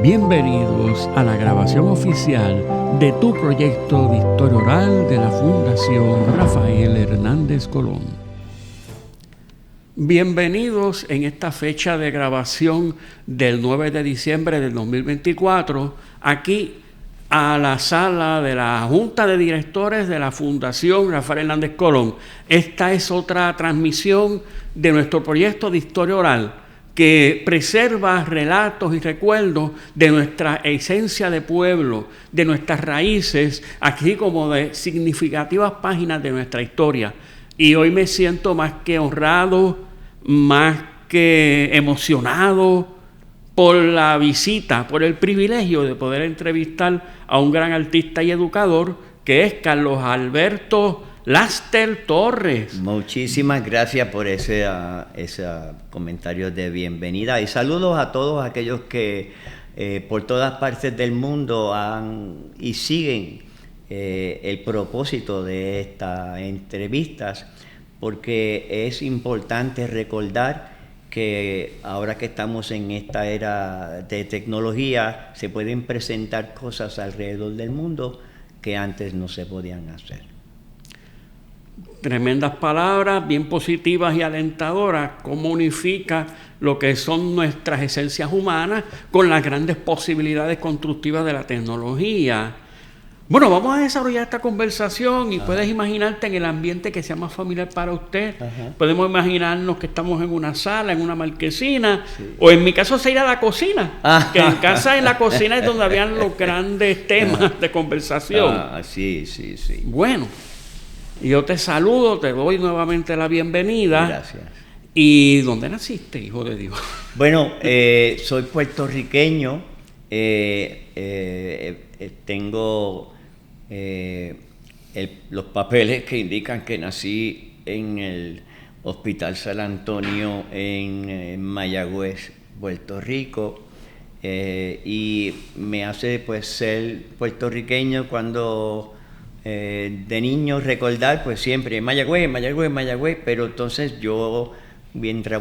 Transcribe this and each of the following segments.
Bienvenidos a la grabación oficial de tu proyecto de historia oral de la Fundación Rafael Hernández Colón. Bienvenidos en esta fecha de grabación del 9 de diciembre del 2024, aquí a la sala de la Junta de Directores de la Fundación Rafael Hernández Colón. Esta es otra transmisión de nuestro proyecto de historia oral, que preserva relatos y recuerdos de nuestra esencia de pueblo, de nuestras raíces, así como de significativas páginas de nuestra historia. Y hoy me siento más que honrado, más que emocionado por la visita, por el privilegio de poder entrevistar a un gran artista y educador que es Carlos Alberto Laster Torres. Muchísimas gracias por ese comentario de bienvenida y saludos a todos aquellos que por todas partes del mundo y siguen el propósito de estas entrevistas, porque es importante recordar que ahora que estamos en esta era de tecnología se pueden presentar cosas alrededor del mundo que antes no se podían hacer. Tremendas palabras, bien positivas y alentadoras, cómo unifica lo que son nuestras esencias humanas con las grandes posibilidades constructivas de la tecnología. Bueno, vamos a desarrollar esta conversación y puedes imaginarte en el ambiente que sea más familiar para usted. Podemos imaginarnos que estamos en una sala, en una marquesina, o en mi caso se irá a la cocina, que en casa, en la cocina es donde habían los grandes temas de conversación. Sí. Bueno, yo te saludo, te doy nuevamente la bienvenida. Gracias. ¿Y dónde naciste, hijo de Dios? Bueno, soy puertorriqueño, tengo los papeles que indican que nací en el Hospital San Antonio en Mayagüez, Puerto Rico, y me hace pues ser puertorriqueño cuando de niño recordar pues siempre Mayagüez, pero entonces yo mientras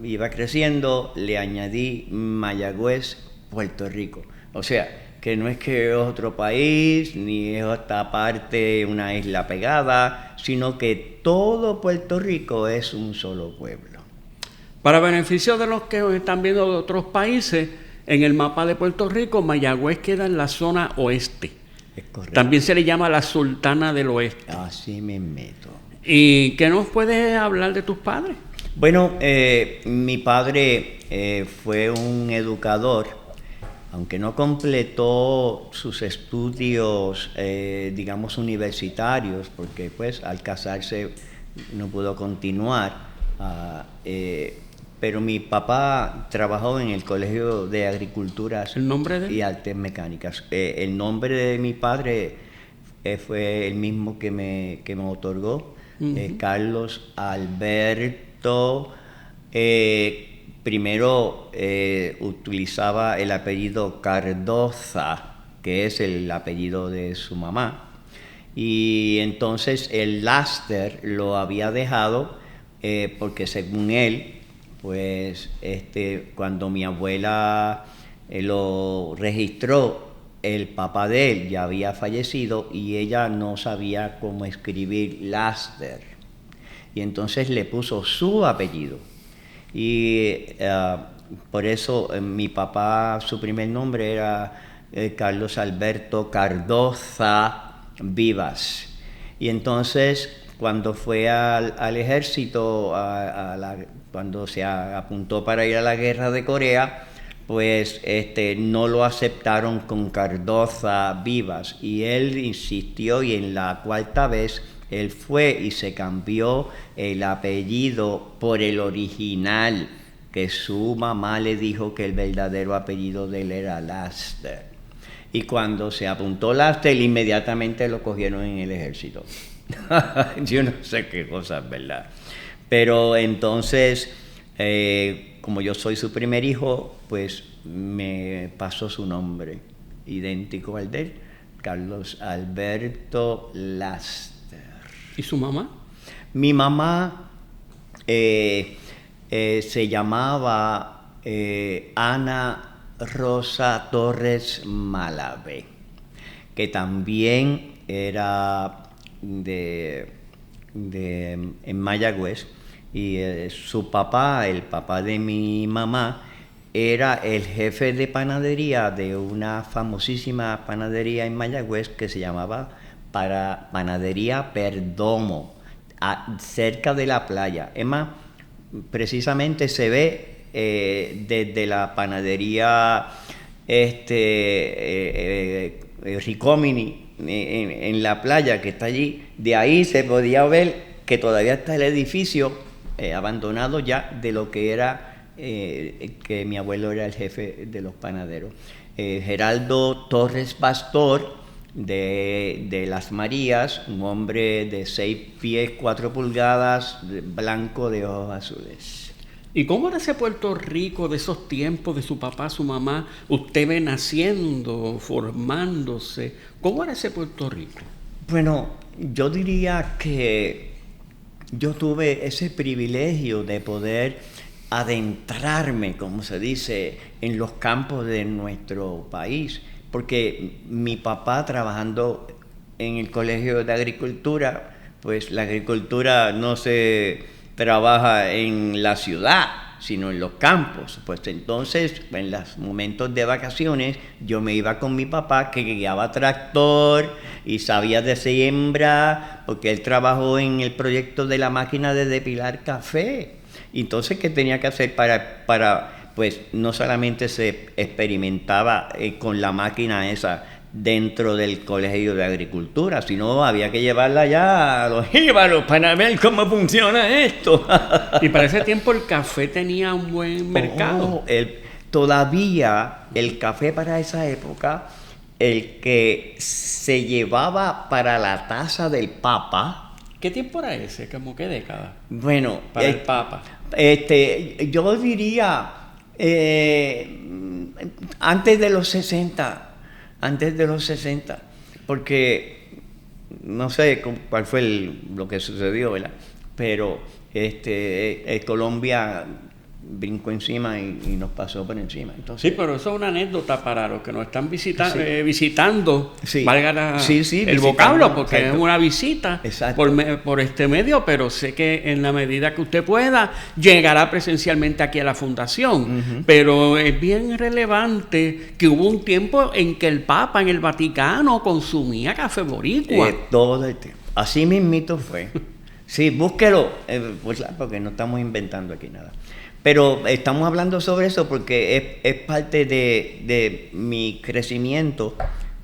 iba creciendo le añadí Mayagüez, Puerto Rico, o sea que no es que es otro país ni es otra parte, una isla pegada, sino que todo Puerto Rico es un solo pueblo. Para beneficio de los que nos están viendo de otros países, en el mapa de Puerto Rico, Mayagüez queda en la zona oeste. Es correcto. También se le llama la Sultana del Oeste. Así me meto. ¿Y qué nos puedes hablar de tus padres? Bueno, mi padre fue un educador, aunque no completó sus estudios, digamos, universitarios, porque pues al casarse no pudo continuar, pero mi papá trabajó en el Colegio de Agricultura y Artes Mecánicas. El nombre de mi padre fue el mismo que me otorgó, Carlos Alberto. Primero utilizaba el apellido Cardoza, que es el apellido de su mamá, y entonces el Laster lo había dejado porque según él, pues cuando mi abuela lo registró, el papá de él ya había fallecido y ella no sabía cómo escribir Laster, y entonces le puso su apellido. Y por eso mi papá, su primer nombre era Carlos Alberto Cardoza Vivas. Y entonces cuando fue al ejército, cuando se apuntó para ir a la guerra de Corea, pues no lo aceptaron con Cardoza Vivas, y él insistió, y en la cuarta vez él fue y se cambió el apellido por el original, que su mamá le dijo que el verdadero apellido de él era Laster. Y cuando se apuntó Laster, inmediatamente lo cogieron en el ejército. Yo no sé qué cosas, ¿verdad? Pero entonces, como yo soy su primer hijo, pues me pasó su nombre, idéntico al de él, Carlos Alberto Laster. ¿Y su mamá? Mi mamá se llamaba Ana Rosa Torres Malave, que también era en Mayagüez, y su papá, el papá de mi mamá, era el jefe de panadería de una famosísima panadería en Mayagüez que se llamaba Panadería Perdomo, cerca de la playa. Es más, precisamente se ve desde la panadería Ricomini en la playa que está allí. De ahí se podía ver que todavía está el edificio abandonado ya de lo que era que mi abuelo era el jefe de los panaderos. Geraldo Torres Pastor de Las Marías, un hombre de 6 pies 4 pulgadas, blanco, de ojos azules. ¿Y cómo era ese Puerto Rico de esos tiempos de su papá, su mamá? Usted ve naciendo, formándose. ¿Cómo era ese Puerto Rico? Bueno, yo diría que yo tuve ese privilegio de poder adentrarme, como se dice, en los campos de nuestro país, porque mi papá, trabajando en el Colegio de Agricultura, pues la agricultura no se trabaja en la ciudad, sino en los campos. Pues entonces, en los momentos de vacaciones, yo me iba con mi papá, que guiaba tractor y sabía de siembra, porque él trabajó en el proyecto de la máquina de depilar café. Entonces, ¿qué tenía que hacer para pues no solamente se experimentaba con la máquina esa dentro del Colegio de Agricultura, sino había que llevarla ya a los jíbaros para ver cómo funciona esto. Y para ese tiempo el café tenía un buen mercado. Todavía el café para esa época, el que se llevaba para la taza del Papa. ¿Qué tiempo era ese? ¿Cómo qué década? Bueno, para el Papa. Yo diría antes de los 60. Antes de los 60, porque no sé cuál fue lo que sucedió, ¿verdad? Pero Colombia brincó encima y nos pasó por encima. Entonces, sí, pero eso es una anécdota para los que nos están visitando, sí. Valga el vocablo, porque exacto, es una visita por este medio, pero sé que en la medida que usted pueda, llegará presencialmente aquí a la Fundación. Pero es bien relevante que hubo un tiempo en que el Papa en el Vaticano consumía café boricua. Todo el tiempo. Así mismito fue. Sí, búsquelo, porque no estamos inventando aquí nada. Pero estamos hablando sobre eso porque es parte de mi crecimiento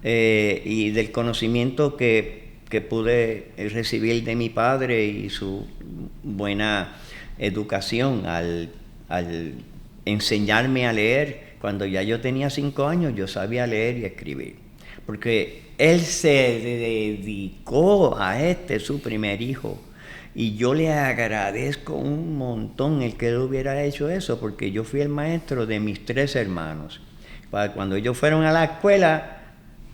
y del conocimiento que pude recibir de mi padre y su buena educación al enseñarme a leer. Cuando ya yo tenía 5 años, yo sabía leer y escribir. Porque él se dedicó a su primer hijo. Y yo le agradezco un montón el que él hubiera hecho eso, porque yo fui el maestro de mis 3 hermanos. Cuando ellos fueron a la escuela,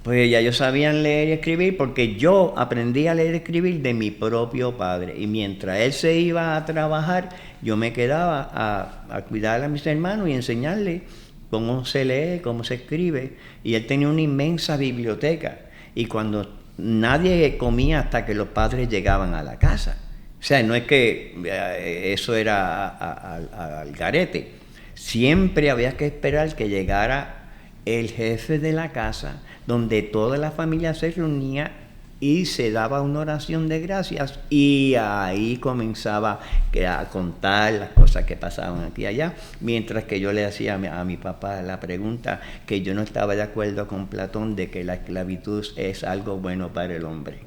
pues ya ellos sabían leer y escribir, porque yo aprendí a leer y escribir de mi propio padre. Y mientras él se iba a trabajar, yo me quedaba a cuidar a mis hermanos y enseñarles cómo se lee, cómo se escribe. Y él tenía una inmensa biblioteca. Y cuando nadie comía hasta que los padres llegaban a la casa. O sea, no es que eso era al garete. Siempre había que esperar que llegara el jefe de la casa, donde toda la familia se reunía y se daba una oración de gracias, y ahí comenzaba a contar las cosas que pasaban aquí y allá, mientras que yo le hacía a mi papá la pregunta que yo no estaba de acuerdo con Platón de que la esclavitud es algo bueno para el hombre.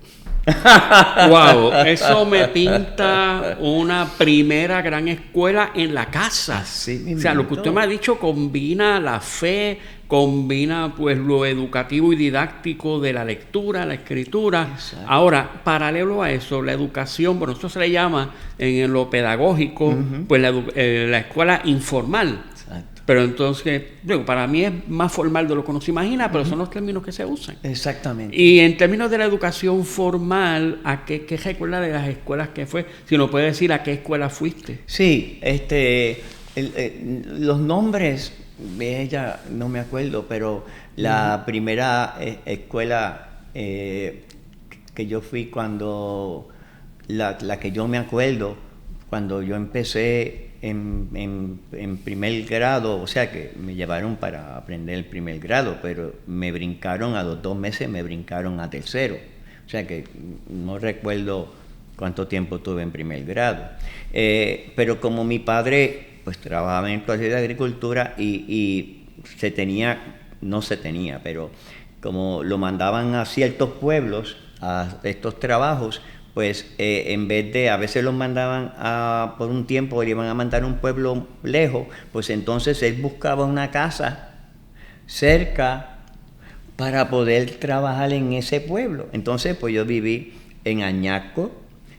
Wow, eso me pinta una primera gran escuela en la casa. Sí, o sea, lo que usted me ha dicho combina la fe, combina pues lo educativo y didáctico de la lectura, la escritura. Exacto. Ahora, paralelo a eso, la educación, bueno, eso se le llama en lo pedagógico, pues la escuela informal. Exacto. Pero entonces, digo, para mí es más formal de lo que uno se imagina, pero son los términos que se usan. Exactamente. Y en términos de la educación formal, ¿a qué recuerda de las escuelas que fue? Si nos puede decir a qué escuela fuiste. Sí, los nombres ella, no me acuerdo, pero la primera escuela que yo fui cuando, la que yo me acuerdo, cuando yo empecé en primer grado, o sea que me llevaron para aprender el primer grado, pero me brincaron a los 2 meses, me brincaron a tercero. O sea que no recuerdo cuánto tiempo tuve en primer grado. Pero como mi padre pues trabajaba en el Colegio de Agricultura y pero como lo mandaban a ciertos pueblos a estos trabajos, pues en vez de, a veces los mandaban por un tiempo, le iban a mandar a un pueblo lejos, pues entonces él buscaba una casa cerca para poder trabajar en ese pueblo. Entonces pues yo viví en Añasco,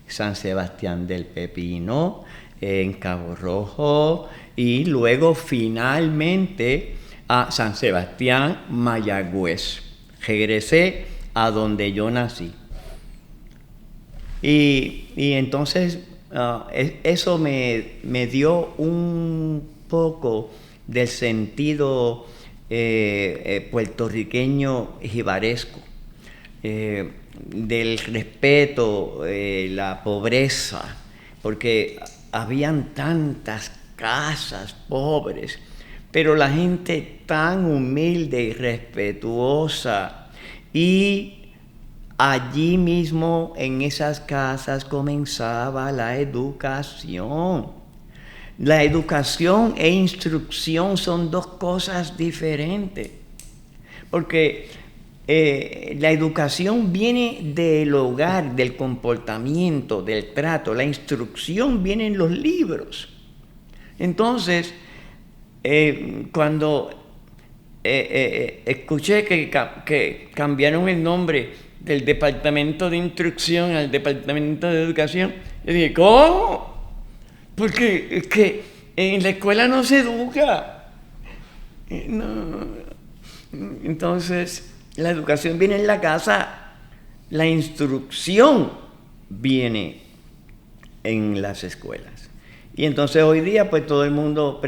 San Sebastián del Pepino, en Cabo Rojo y luego finalmente a San Sebastián, Mayagüez. Regresé a donde yo nací. Y entonces eso me dio un poco del sentido puertorriqueño jibaresco, del respeto, la pobreza, porque habían tantas casas pobres, pero la gente tan humilde y respetuosa, y allí mismo en esas casas comenzaba la educación. La educación e instrucción son dos cosas diferentes, porque la educación viene del hogar, del comportamiento, del trato. La instrucción viene en los libros. Entonces, cuando escuché que cambiaron el nombre del Departamento de Instrucción al Departamento de Educación, yo dije, ¿cómo? Porque es que en la escuela no se educa. No. Entonces, la educación viene en la casa, la instrucción viene en las escuelas. Y entonces hoy día pues todo el mundo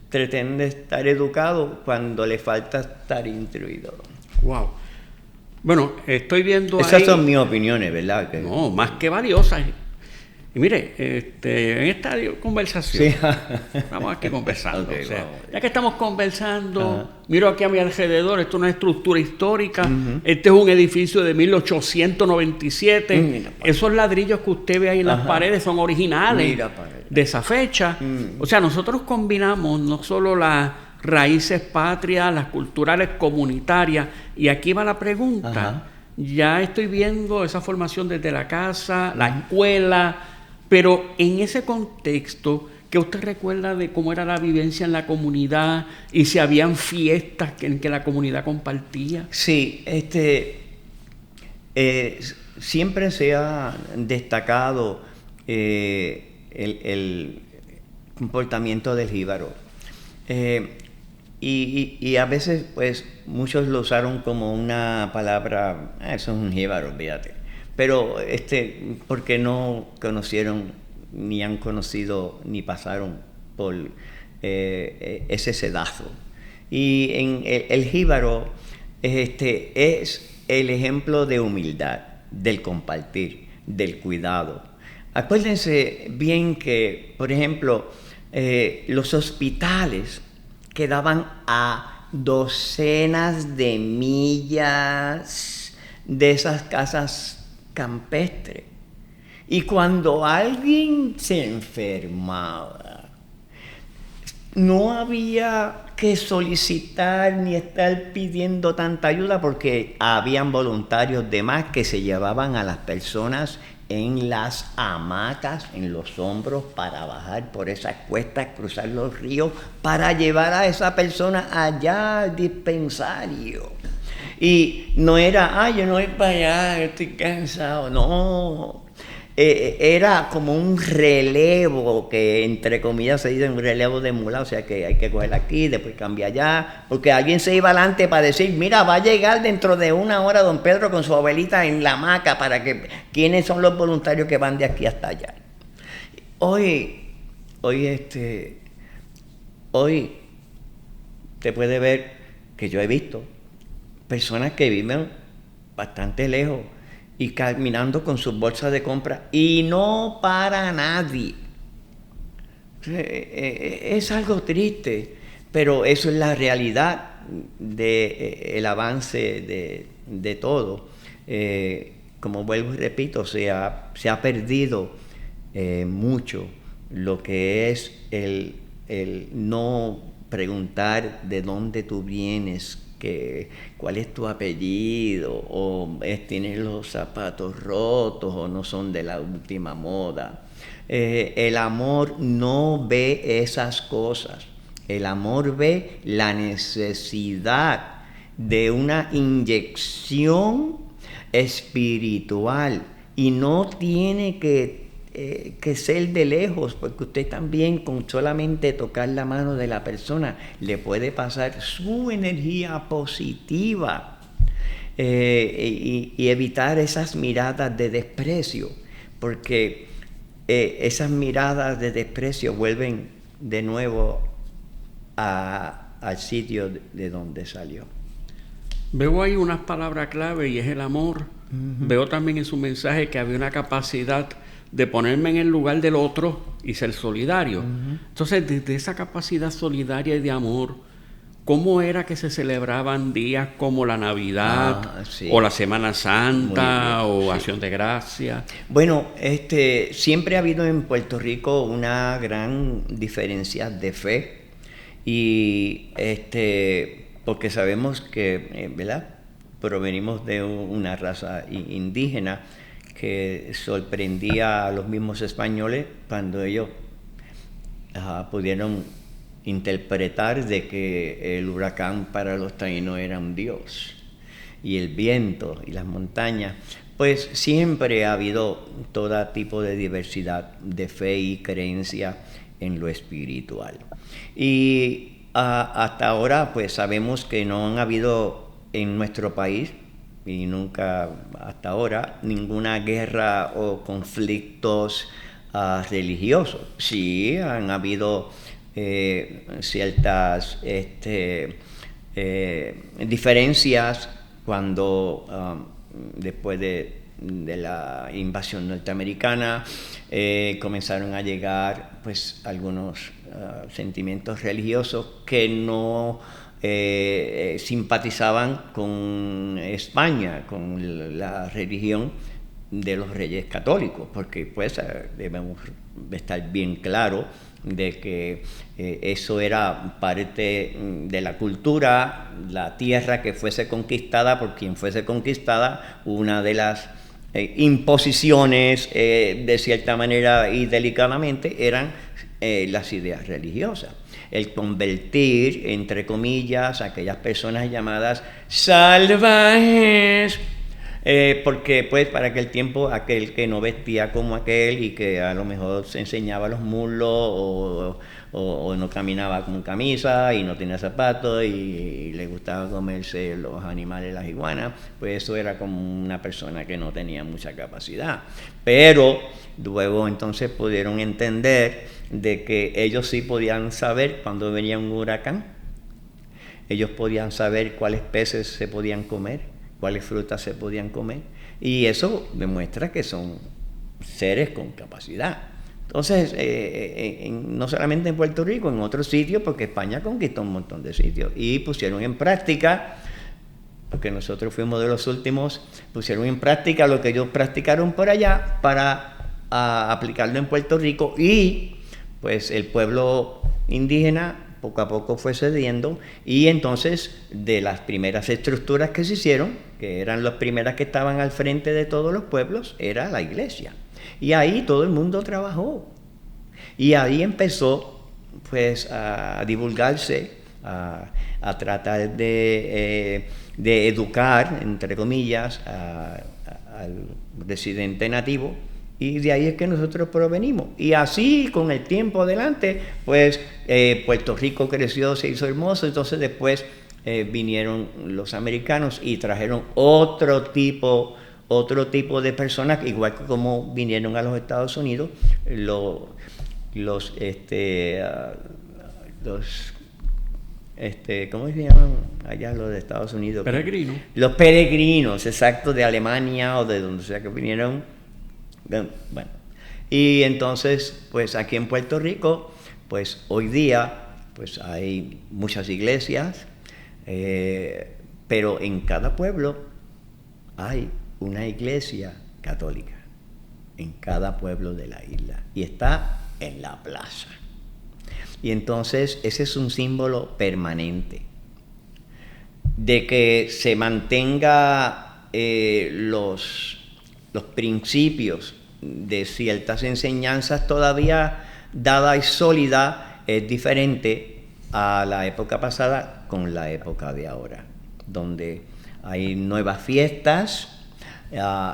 pretende estar educado cuando le falta estar instruido. Wow. Bueno, estoy viendo Esas son mis opiniones, ¿verdad? No, más que valiosas. Y mire, en esta conversación, sí. estamos aquí conversando. Okay, o sea, wow. Ya que estamos conversando, Ajá. miro aquí a mi alrededor, esto es una estructura histórica, este es un edificio de 1897, esos ladrillos que usted ve ahí en las paredes son originales de esa fecha. O sea, nosotros combinamos no solo las raíces patrias, las culturales comunitarias, y aquí va la pregunta. Ajá. Ya estoy viendo esa formación desde la casa, la escuela, pero en ese contexto, ¿qué usted recuerda de cómo era la vivencia en la comunidad y si habían fiestas en que la comunidad compartía? Sí, siempre se ha destacado el comportamiento del jíbaro. Y a veces, pues, muchos lo usaron como una palabra, eso es un jíbaro, fíjate. Pero, porque no conocieron, ni han conocido, ni pasaron por ese sedazo. Y el jíbaro, es el ejemplo de humildad, del compartir, del cuidado. Acuérdense bien que, por ejemplo, los hospitales quedaban a docenas de millas de esas casas campestres. Y cuando alguien se enfermaba, no había que solicitar ni estar pidiendo tanta ayuda porque habían voluntarios de más que se llevaban a las personas en las hamacas, en los hombros, para bajar por esas cuestas, cruzar los ríos, para llevar a esa persona allá al dispensario. Y no era, yo no voy para allá, estoy cansado, no. Era como un relevo, que entre comillas se dice un relevo de mula, o sea que hay que coger aquí, después cambia allá, porque alguien se iba adelante para decir, mira, va a llegar dentro de 1 hora don Pedro con su abuelita en la hamaca, para que, ¿quiénes son los voluntarios que van de aquí hasta allá? Hoy te puede ver que yo he visto personas que viven bastante lejos y caminando con sus bolsas de compra y no para nadie. Es algo triste, pero eso es la realidad del avance de todo. Como vuelvo y repito, se ha perdido mucho lo que es el no preguntar de dónde tú vienes, cuál es tu apellido, o tienes los zapatos rotos o no son de la última moda. El amor no ve esas cosas. El amor ve la necesidad de una inyección espiritual y no tiene que ser de lejos, porque usted también con solamente tocar la mano de la persona le puede pasar su energía positiva y evitar esas miradas de desprecio, porque esas miradas de desprecio vuelven de nuevo al sitio de donde salió. Veo ahí unas palabras clave y es el amor. Veo también en su mensaje que había una capacidad de ponerme en el lugar del otro y ser solidario. Entonces, desde esa capacidad solidaria y de amor, ¿cómo era que se celebraban días como la Navidad o la Semana Santa o Acción de Gracia? Bueno, siempre ha habido en Puerto Rico una gran diferencia de fe y porque sabemos que, ¿verdad?, provenimos de una raza indígena que sorprendía a los mismos españoles cuando ellos pudieron interpretar de que el huracán para los taínos era un dios, y el viento y las montañas. Pues siempre ha habido todo tipo de diversidad de fe y creencia en lo espiritual. Y hasta ahora pues sabemos que no han habido en nuestro país, y nunca hasta ahora, ninguna guerra o conflictos religiosos. Sí han habido ciertas diferencias cuando después de la invasión norteamericana comenzaron a llegar pues algunos sentimientos religiosos que no simpatizaban con España, con la religión de los reyes católicos, porque pues debemos estar bien claro de que eso era parte de la cultura, la tierra que fuese conquistada por quien fuese conquistada, una de las imposiciones de cierta manera y delicadamente eran las ideas religiosas. El convertir, entre comillas, a aquellas personas llamadas salvajes, porque pues para aquel tiempo aquel que no vestía como aquel y que a lo mejor se enseñaba los muslos o no caminaba con camisa y no tenía zapatos y le gustaba comerse los animales, las iguanas, pues eso era como una persona que no tenía mucha capacidad. Pero luego entonces pudieron entender de que ellos sí podían saber cuando venía un huracán, ellos podían saber cuáles peces se podían comer, cuáles frutas se podían comer, y eso demuestra que son seres con capacidad. Entonces, no solamente en Puerto Rico, en otros sitios, porque España conquistó un montón de sitios y pusieron en práctica, porque nosotros fuimos de los últimos, pusieron en práctica lo que ellos practicaron por allá para aplicarlo en Puerto Rico, y pues el pueblo indígena poco a poco fue cediendo, y entonces de las primeras estructuras que se hicieron, que eran las primeras que estaban al frente de todos los pueblos, era la iglesia. Y ahí todo el mundo trabajó. Y ahí empezó pues a divulgarse, a tratar de educar, entre comillas, al residente nativo. Y de ahí es que nosotros provenimos. Y así, con el tiempo adelante, pues Puerto Rico creció, se hizo hermoso. Entonces después vinieron los americanos y trajeron otro tipo de personas, igual que como vinieron a los Estados Unidos, los ¿cómo se llaman allá los de Estados Unidos? Peregrinos. Los peregrinos, exacto, de Alemania o de donde sea que vinieron. Bueno, y entonces, pues aquí en Puerto Rico, pues hoy día, pues hay muchas iglesias, pero en cada pueblo hay una iglesia católica, en cada pueblo de la isla, y está en la plaza. Y entonces ese es un símbolo permanente de que se mantenga los principios de ciertas enseñanzas todavía dadas y sólidas. Es diferente a la época pasada con la época de ahora, donde hay nuevas fiestas,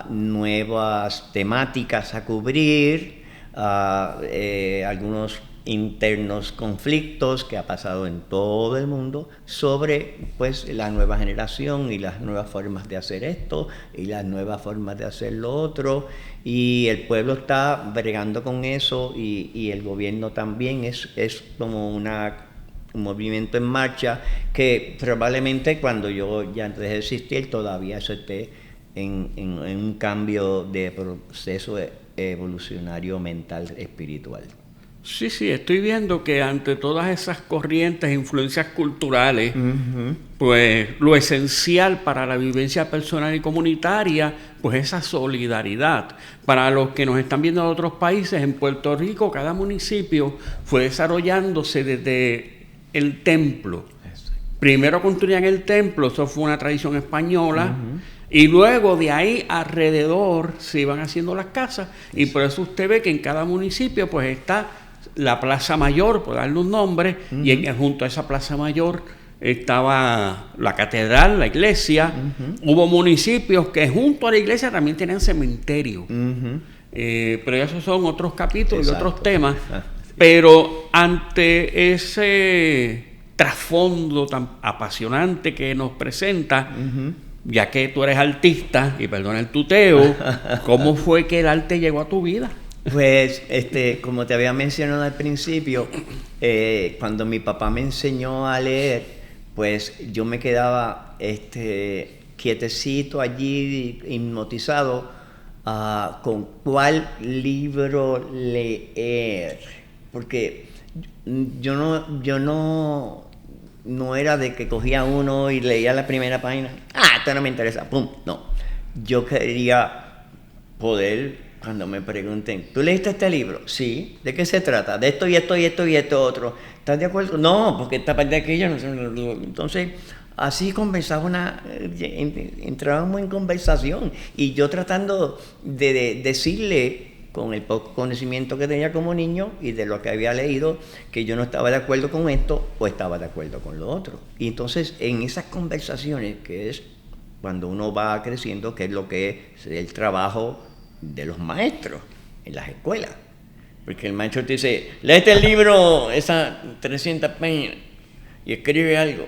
nuevas temáticas a cubrir, algunos internos conflictos que ha pasado en todo el mundo sobre pues la nueva generación y las nuevas formas de hacer esto y las nuevas formas de hacer lo otro, y el pueblo está bregando con eso, y el gobierno también. Es como un movimiento en marcha que probablemente cuando yo ya antes de existir todavía eso esté en un cambio de proceso evolucionario mental espiritual. Sí, estoy viendo que ante todas esas corrientes, influencias culturales, pues lo esencial para la vivencia personal y comunitaria, pues esa solidaridad. Para los que nos están viendo de otros países, en Puerto Rico, cada municipio fue desarrollándose desde el templo. Primero construían el templo, eso fue una tradición española, y luego de ahí alrededor se iban haciendo las casas, y por eso usted ve que en cada municipio pues está la Plaza Mayor, por darle un nombre, y junto a esa Plaza Mayor estaba la catedral, la iglesia. Hubo municipios que junto a la iglesia también tenían cementerio. Pero esos son otros capítulos y otros temas. Pero ante ese trasfondo tan apasionante que nos presenta, ya que tú eres artista, y perdona el tuteo, ¿cómo fue que el arte llegó a tu vida? Pues, como te había mencionado al principio, cuando mi papá me enseñó a leer, pues yo me quedaba quietecito allí, hipnotizado, con cuál libro leer, porque yo no era de que cogía uno y leía la primera página, esto no me interesa, pum, no, yo quería poder. Cuando me pregunten, ¿tú leíste este libro? Sí. ¿De qué se trata? De esto y esto y esto y esto otro. ¿Estás de acuerdo? No, porque esta parte de aquello no sé. Entonces, así entrábamos en conversación. Y yo tratando de decirle, con el poco conocimiento que tenía como niño y de lo que había leído, que yo no estaba de acuerdo con esto o estaba de acuerdo con lo otro. Y entonces, en esas conversaciones, que es cuando uno va creciendo, que es lo que es el trabajo de los maestros en las escuelas, porque el maestro te dice, léete el libro, esas 300 páginas, y escribe algo,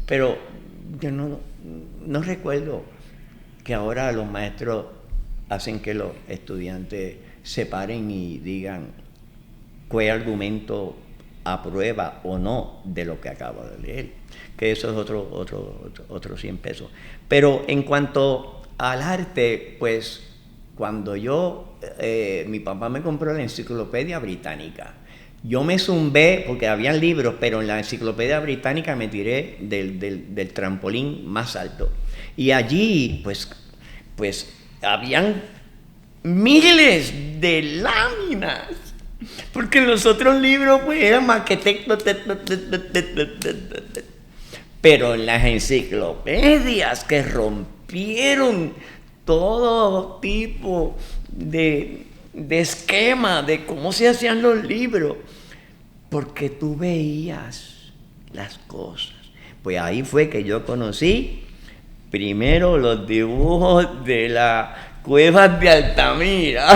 pero yo no recuerdo que ahora los maestros hacen que los estudiantes se paren y digan qué argumento aprueba o no de lo que acabo de leer, que eso es otro 100 pesos. Pero en cuanto al arte, pues cuando mi papá me compró la enciclopedia británica, yo me zumbé, porque habían libros, pero en la enciclopedia británica me tiré del trampolín más alto. Y allí, pues habían miles de láminas, porque los otros libros pues eran más que texto. Pero en las enciclopedias que rompieron todo tipo de esquema de cómo se hacían los libros, porque tú veías las cosas. Pues ahí fue que yo conocí primero los dibujos de las cuevas de Altamira.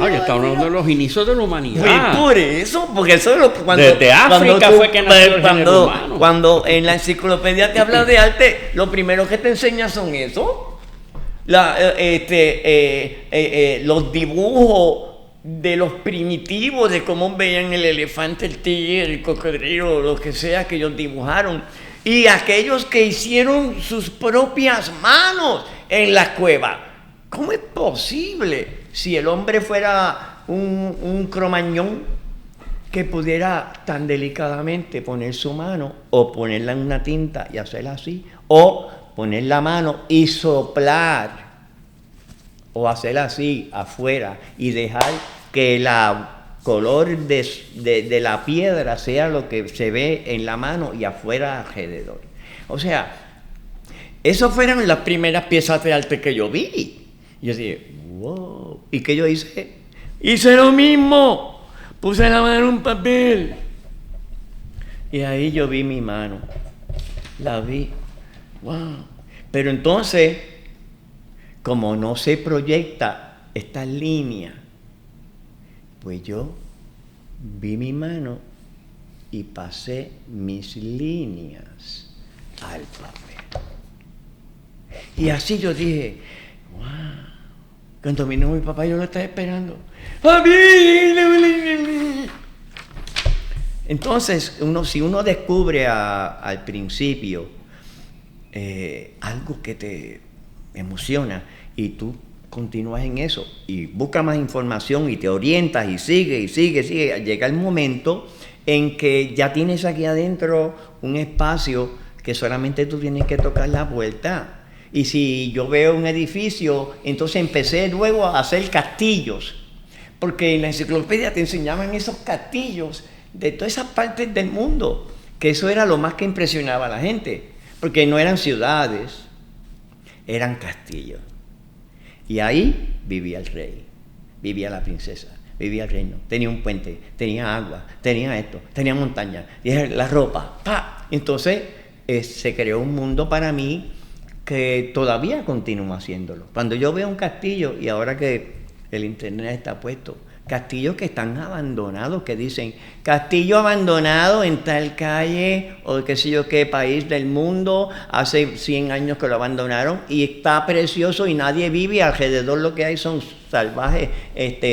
Que está hablando de los inicios de la humanidad. Pues por eso, porque eso es lo que desde África fue que nació el género humano. Cuando en la enciclopedia te habla de arte, lo primero que te enseña son eso. Los dibujos de los primitivos, de cómo veían el elefante, el tigre, el cocodrilo, lo que sea que ellos dibujaron, y aquellos que hicieron sus propias manos en la cueva. ¿Cómo es posible si el hombre fuera un cromañón que pudiera tan delicadamente poner su mano o ponerla en una tinta y hacerla así, o poner la mano y soplar, o hacerla así afuera y dejar que el color de la piedra sea lo que se ve en la mano y afuera alrededor? O sea, esas fueron las primeras piezas de arte que yo vi. Yo dije, wow. ¿Y qué yo hice? Hice lo mismo. Puse la mano en un papel. Y ahí yo vi mi mano. La vi. Wow. Pero entonces, como no se proyecta esta línea, pues yo vi mi mano y pasé mis líneas al papel. Y así yo dije, wow. Cuando vino mi papá, yo lo estaba esperando. ¡Papi! Entonces, si uno descubre al principio algo que te emociona y tú continúas en eso y buscas más información y te orientas y sigue, llega el momento en que ya tienes aquí adentro un espacio que solamente tú tienes que tocar la puerta. Y si yo veo un edificio, entonces empecé luego a hacer castillos, porque en la enciclopedia te enseñaban esos castillos de todas esas partes del mundo, que eso era lo más que impresionaba a la gente, porque no eran ciudades, eran castillos. Y ahí vivía el rey, vivía la princesa, vivía el reino, tenía un puente, tenía agua, tenía esto, tenía montaña, la ropa, ¡pa! Entonces se creó un mundo para mí que todavía continúa haciéndolo. Cuando yo veo un castillo, y ahora que el internet está puesto, castillos que están abandonados, que dicen, castillo abandonado en tal calle, o qué sé yo qué país del mundo, hace 100 años que lo abandonaron, y está precioso y nadie vive, alrededor lo que hay son salvajes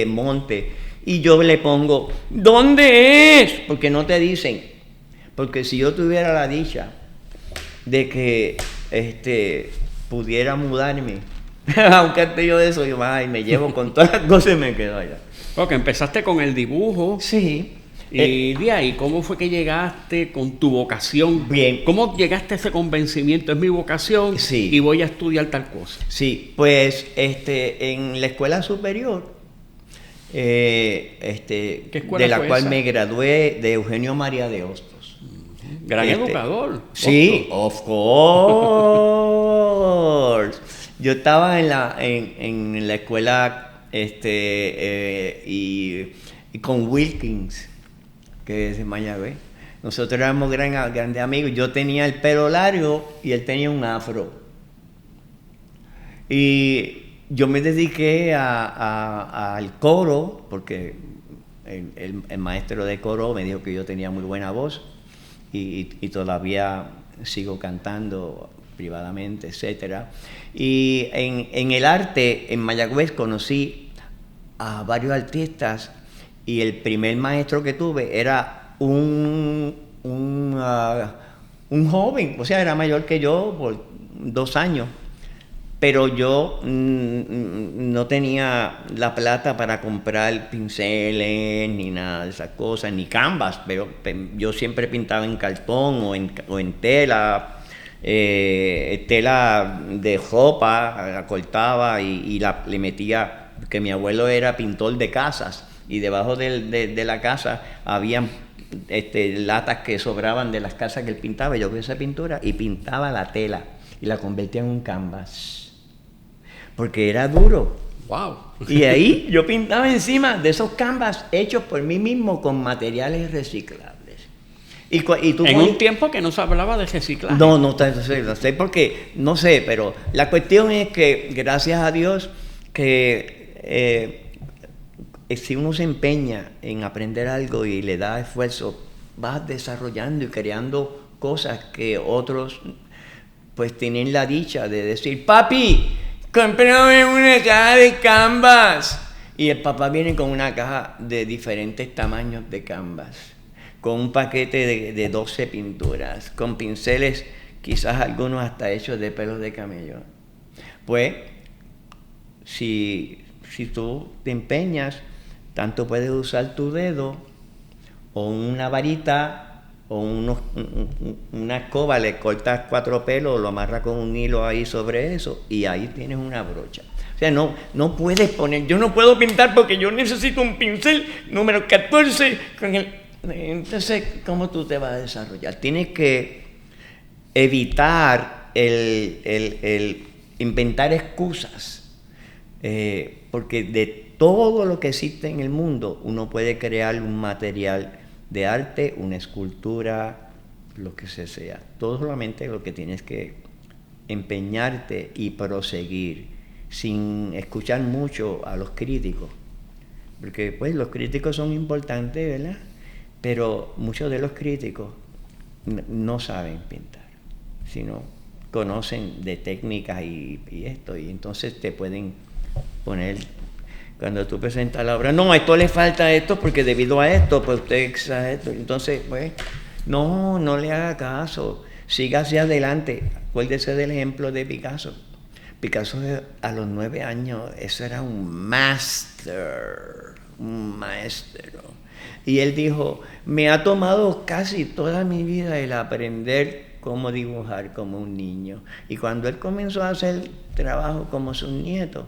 montes. Y yo le pongo, ¿dónde es? Porque no te dicen. Porque si yo tuviera la dicha de que pudiera mudarme a un castillo de eso, yo me llevo con todas las cosas y me quedo allá. Porque empezaste con el dibujo. Sí. Y de ahí, ¿cómo fue que llegaste con tu vocación? Bien. ¿Cómo llegaste a ese convencimiento? Es mi vocación, sí, y voy a estudiar tal cosa. Sí, pues en la escuela superior, ¿Qué escuela de la fue cual esa? me gradué, de Eugenio María de Hostos. Gran educador. Sí, of course. Yo estaba en la escuela y con Wilkins, que es de Mayagüez. Nosotros éramos grandes amigos. Yo tenía el pelo largo y él tenía un afro. Y yo me dediqué al coro, porque el maestro de coro me dijo que yo tenía muy buena voz y todavía sigo cantando privadamente, etcétera. Y en el arte, en Mayagüez, conocí a varios artistas y el primer maestro que tuve era un joven, o sea, era mayor que yo por 2 años. Pero yo no tenía la plata para comprar pinceles, ni nada de esas cosas, ni canvas, pero yo siempre pintaba en cartón o en tela, tela de ropa, la cortaba y le metía, que mi abuelo era pintor de casas, y debajo de la casa habían latas que sobraban de las casas que él pintaba. Yo cogía esa pintura y pintaba la tela y la convertía en un canvas, porque era duro. Wow. Y ahí yo pintaba encima de esos canvas hechos por mí mismo con materiales reciclables. Y tú en un tiempo que no se hablaba de reciclaje. No sé porque, no sé, pero la cuestión es que, gracias a Dios, que si uno se empeña en aprender algo y le da esfuerzo, vas desarrollando y creando cosas que otros pues tienen la dicha de decir, papi, cómprame una caja de canvas. Y el papá viene con una caja de diferentes tamaños de canvas, con un paquete de 12 pinturas, con pinceles, quizás algunos hasta hechos de pelos de camello. Pues, si tú te empeñas, tanto puedes usar tu dedo o una varita o una escoba, le cortas 4 pelos, lo amarras con un hilo ahí sobre eso y ahí tienes una brocha. O sea, no puedes poner, yo no puedo pintar porque yo necesito un pincel número 14 con el... Entonces, ¿cómo tú te vas a desarrollar? Tienes que evitar el inventar excusas, porque de todo lo que existe en el mundo, uno puede crear un material de arte, una escultura, lo que sea. Todo solamente lo que tienes que empeñarte y proseguir, sin escuchar mucho a los críticos, porque pues los críticos son importantes, ¿verdad? Pero muchos de los críticos no saben pintar, sino conocen de técnicas y esto, y entonces te pueden poner, cuando tú presentas la obra, no, a esto le falta esto porque debido a esto, pues usted exagera esto. Entonces, pues, no le haga caso, siga hacia adelante. Acuérdese del ejemplo de Picasso. Picasso a los 9 años, eso era un maestro. Y él dijo, me ha tomado casi toda mi vida el aprender cómo dibujar como un niño. Y cuando él comenzó a hacer trabajo como sus nietos,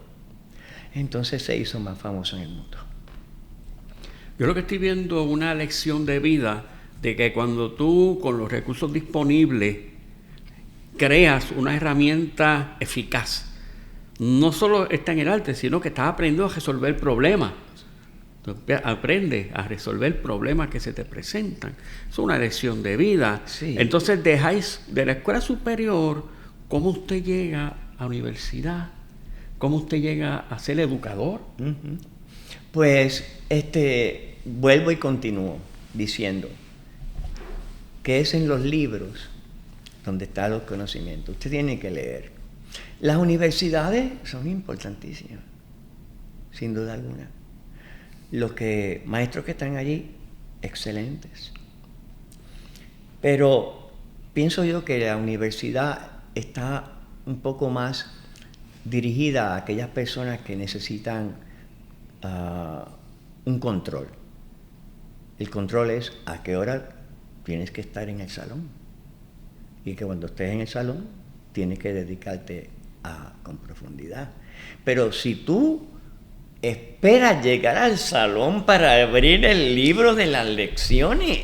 entonces se hizo más famoso en el mundo. Yo lo que estoy viendo es una lección de vida de que cuando tú, con los recursos disponibles, creas una herramienta eficaz, no solo está en el arte, sino que estás aprendiendo a resolver problemas. Tú aprendes a resolver problemas que se te presentan. Es una lección de vida. Sí. Entonces dejáis de la escuela superior, ¿cómo usted llega a la universidad? ¿Cómo usted llega a ser educador? Uh-huh. Pues vuelvo y continúo diciendo que es en los libros donde están los conocimientos. Usted tiene que leer. Las universidades son importantísimas, sin duda alguna. Los maestros que están allí, excelentes. Pero pienso yo que la universidad está un poco más dirigida a aquellas personas que necesitan un control. El control es a qué hora tienes que estar en el salón. Y que cuando estés en el salón tienes que dedicarte con profundidad. Pero si tú esperas llegar al salón para abrir el libro de las lecciones,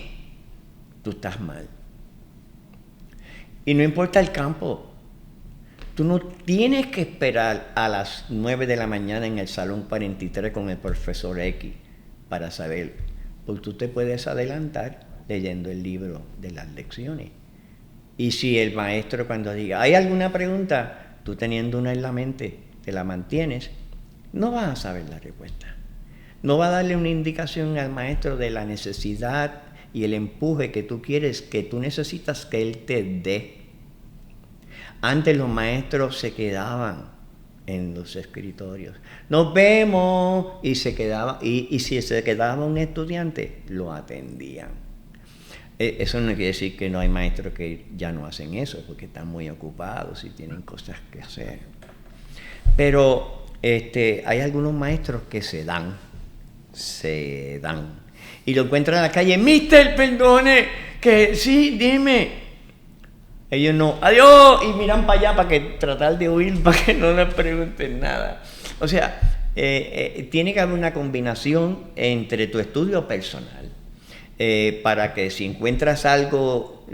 tú estás mal. Y no importa el campo. Tú no tienes que esperar a las 9 de la mañana en el salón 43 con el profesor X para saber, porque tú te puedes adelantar leyendo el libro de las lecciones. Y si el maestro cuando diga, ¿hay alguna pregunta? Tú teniendo una en la mente, te la mantienes, no vas a saber la respuesta. No va a darle una indicación al maestro de la necesidad y el empuje que tú quieres, que tú necesitas que él te dé. Antes los maestros se quedaban en los escritorios. Nos vemos, y se quedaba, y si se quedaba un estudiante, lo atendían. Eso no quiere decir que no hay maestros que ya no hacen eso, porque están muy ocupados y tienen cosas que hacer. Pero hay algunos maestros que se dan. Y lo encuentran en la calle, Mister, perdone, que sí, dime. Ellos no, adiós, y miran para allá para que tratar de huir, para que no les pregunten nada. O sea, tiene que haber una combinación entre tu estudio personal, para que si encuentras algo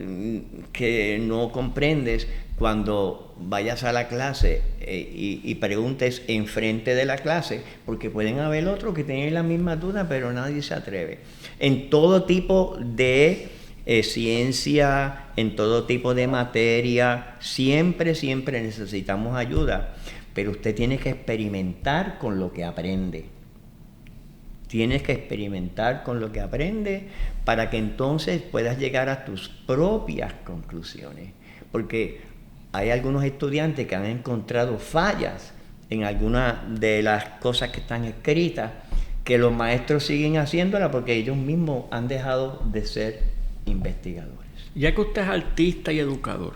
que no comprendes, cuando vayas a la clase y preguntes enfrente de la clase, porque pueden haber otros que tienen la misma duda, pero nadie se atreve. En todo tipo de ciencia, en todo tipo de materia, siempre necesitamos ayuda, pero usted tiene que experimentar con lo que aprende. Tienes que experimentar con lo que aprende para que entonces puedas llegar a tus propias conclusiones, porque hay algunos estudiantes que han encontrado fallas en algunas de las cosas que están escritas, que los maestros siguen haciéndola porque ellos mismos han dejado de ser investigadores. Ya que usted es artista y educador,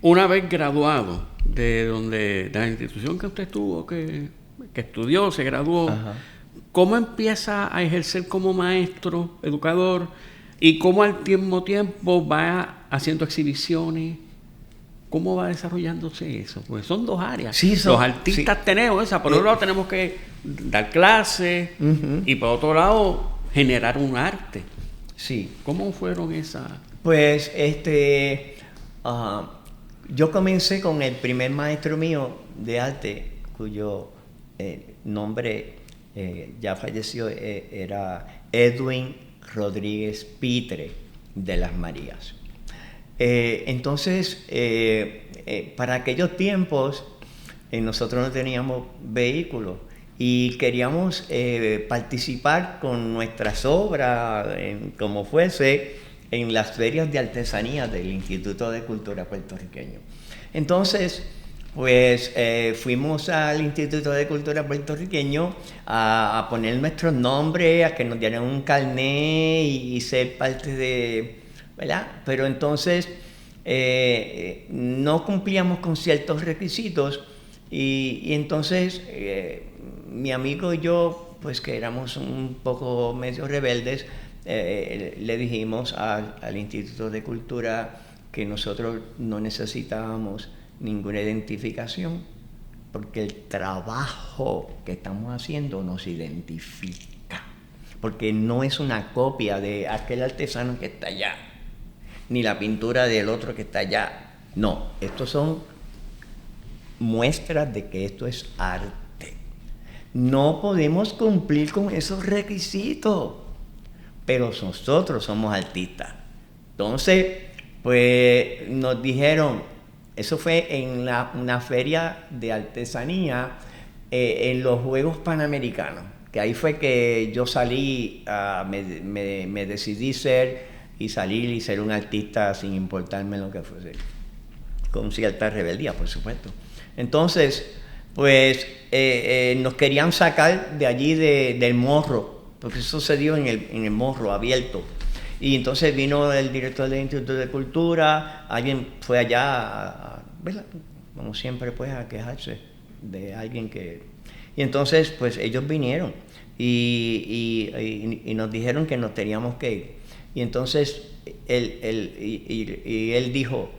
una vez graduado de la institución que usted estuvo, que estudió, se graduó, Ajá. ¿cómo empieza a ejercer como maestro, educador, y cómo al mismo tiempo va haciendo exhibiciones? ¿Cómo va desarrollándose eso? Pues son dos áreas. Sí, los artistas tenemos esa, por un lado tenemos que dar clases y por otro lado generar un arte. Sí. ¿Cómo fueron esas? Pues yo comencé con el primer maestro mío de arte, cuyo nombre ya falleció, era Edwin Rodríguez Pitre de las Marías. Entonces, para aquellos tiempos, nosotros no teníamos vehículos y queríamos participar con nuestras obras, como fuese, en las ferias de artesanía del Instituto de Cultura puertorriqueño. Entonces, pues fuimos al Instituto de Cultura puertorriqueño a poner nuestros nombres, a que nos dieran un carnet y ser parte de... ¿verdad? Pero entonces no cumplíamos con ciertos requisitos y entonces mi amigo y yo, pues que éramos un poco medio rebeldes, le dijimos al Instituto de Cultura que nosotros no necesitábamos ninguna identificación porque el trabajo que estamos haciendo nos identifica, porque no es una copia de aquel artesano que está allá, ni la pintura del otro que está allá. No, estos son muestras de que esto es arte. No podemos cumplir con esos requisitos, pero nosotros somos artistas. Entonces, pues nos dijeron, eso fue en una feria de artesanía en los Juegos Panamericanos, que ahí fue que yo salí, me decidí salir y ser un artista sin importarme lo que fuese, con cierta rebeldía, por supuesto. Entonces, pues nos querían sacar de allí del morro, porque eso se dio en el morro abierto. Y entonces vino el director del Instituto de Cultura, alguien fue allá, ¿verdad? Como siempre, pues, a quejarse de alguien que... Y entonces, pues, ellos vinieron y nos dijeron que nos teníamos que ir. Y entonces él dijo,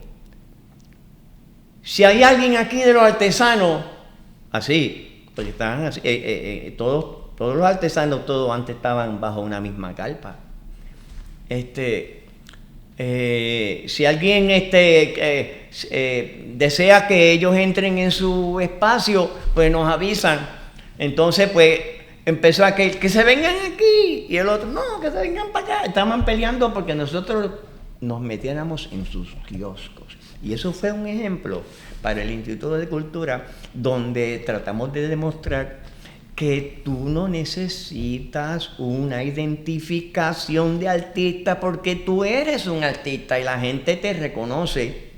si hay alguien aquí de los artesanos, así, porque estaban así, todos los artesanos, todos antes estaban bajo una misma carpa. Si alguien desea que ellos entren en su espacio, pues nos avisan. Entonces, pues, empezó a que se vengan aquí, y el otro, no, que se vengan para acá. Estaban peleando porque nosotros nos metiéramos en sus kioscos. Y eso fue un ejemplo para el Instituto de Cultura, donde tratamos de demostrar que tú no necesitas una identificación de artista porque tú eres un artista y la gente te reconoce.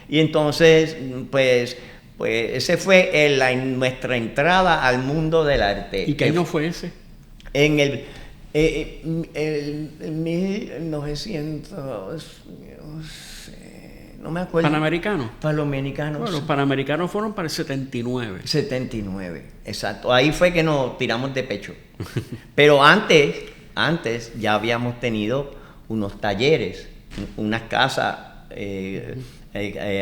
Y entonces, pues ese fue nuestra entrada al mundo del arte. ¿Y qué año fue ese? En el 1900, no me acuerdo. ¿Panamericano? Panamericanos. Bueno, los Panamericanos fueron para el 79. 79, exacto. Ahí fue que nos tiramos de pecho. Pero antes ya habíamos tenido unos talleres, unas casas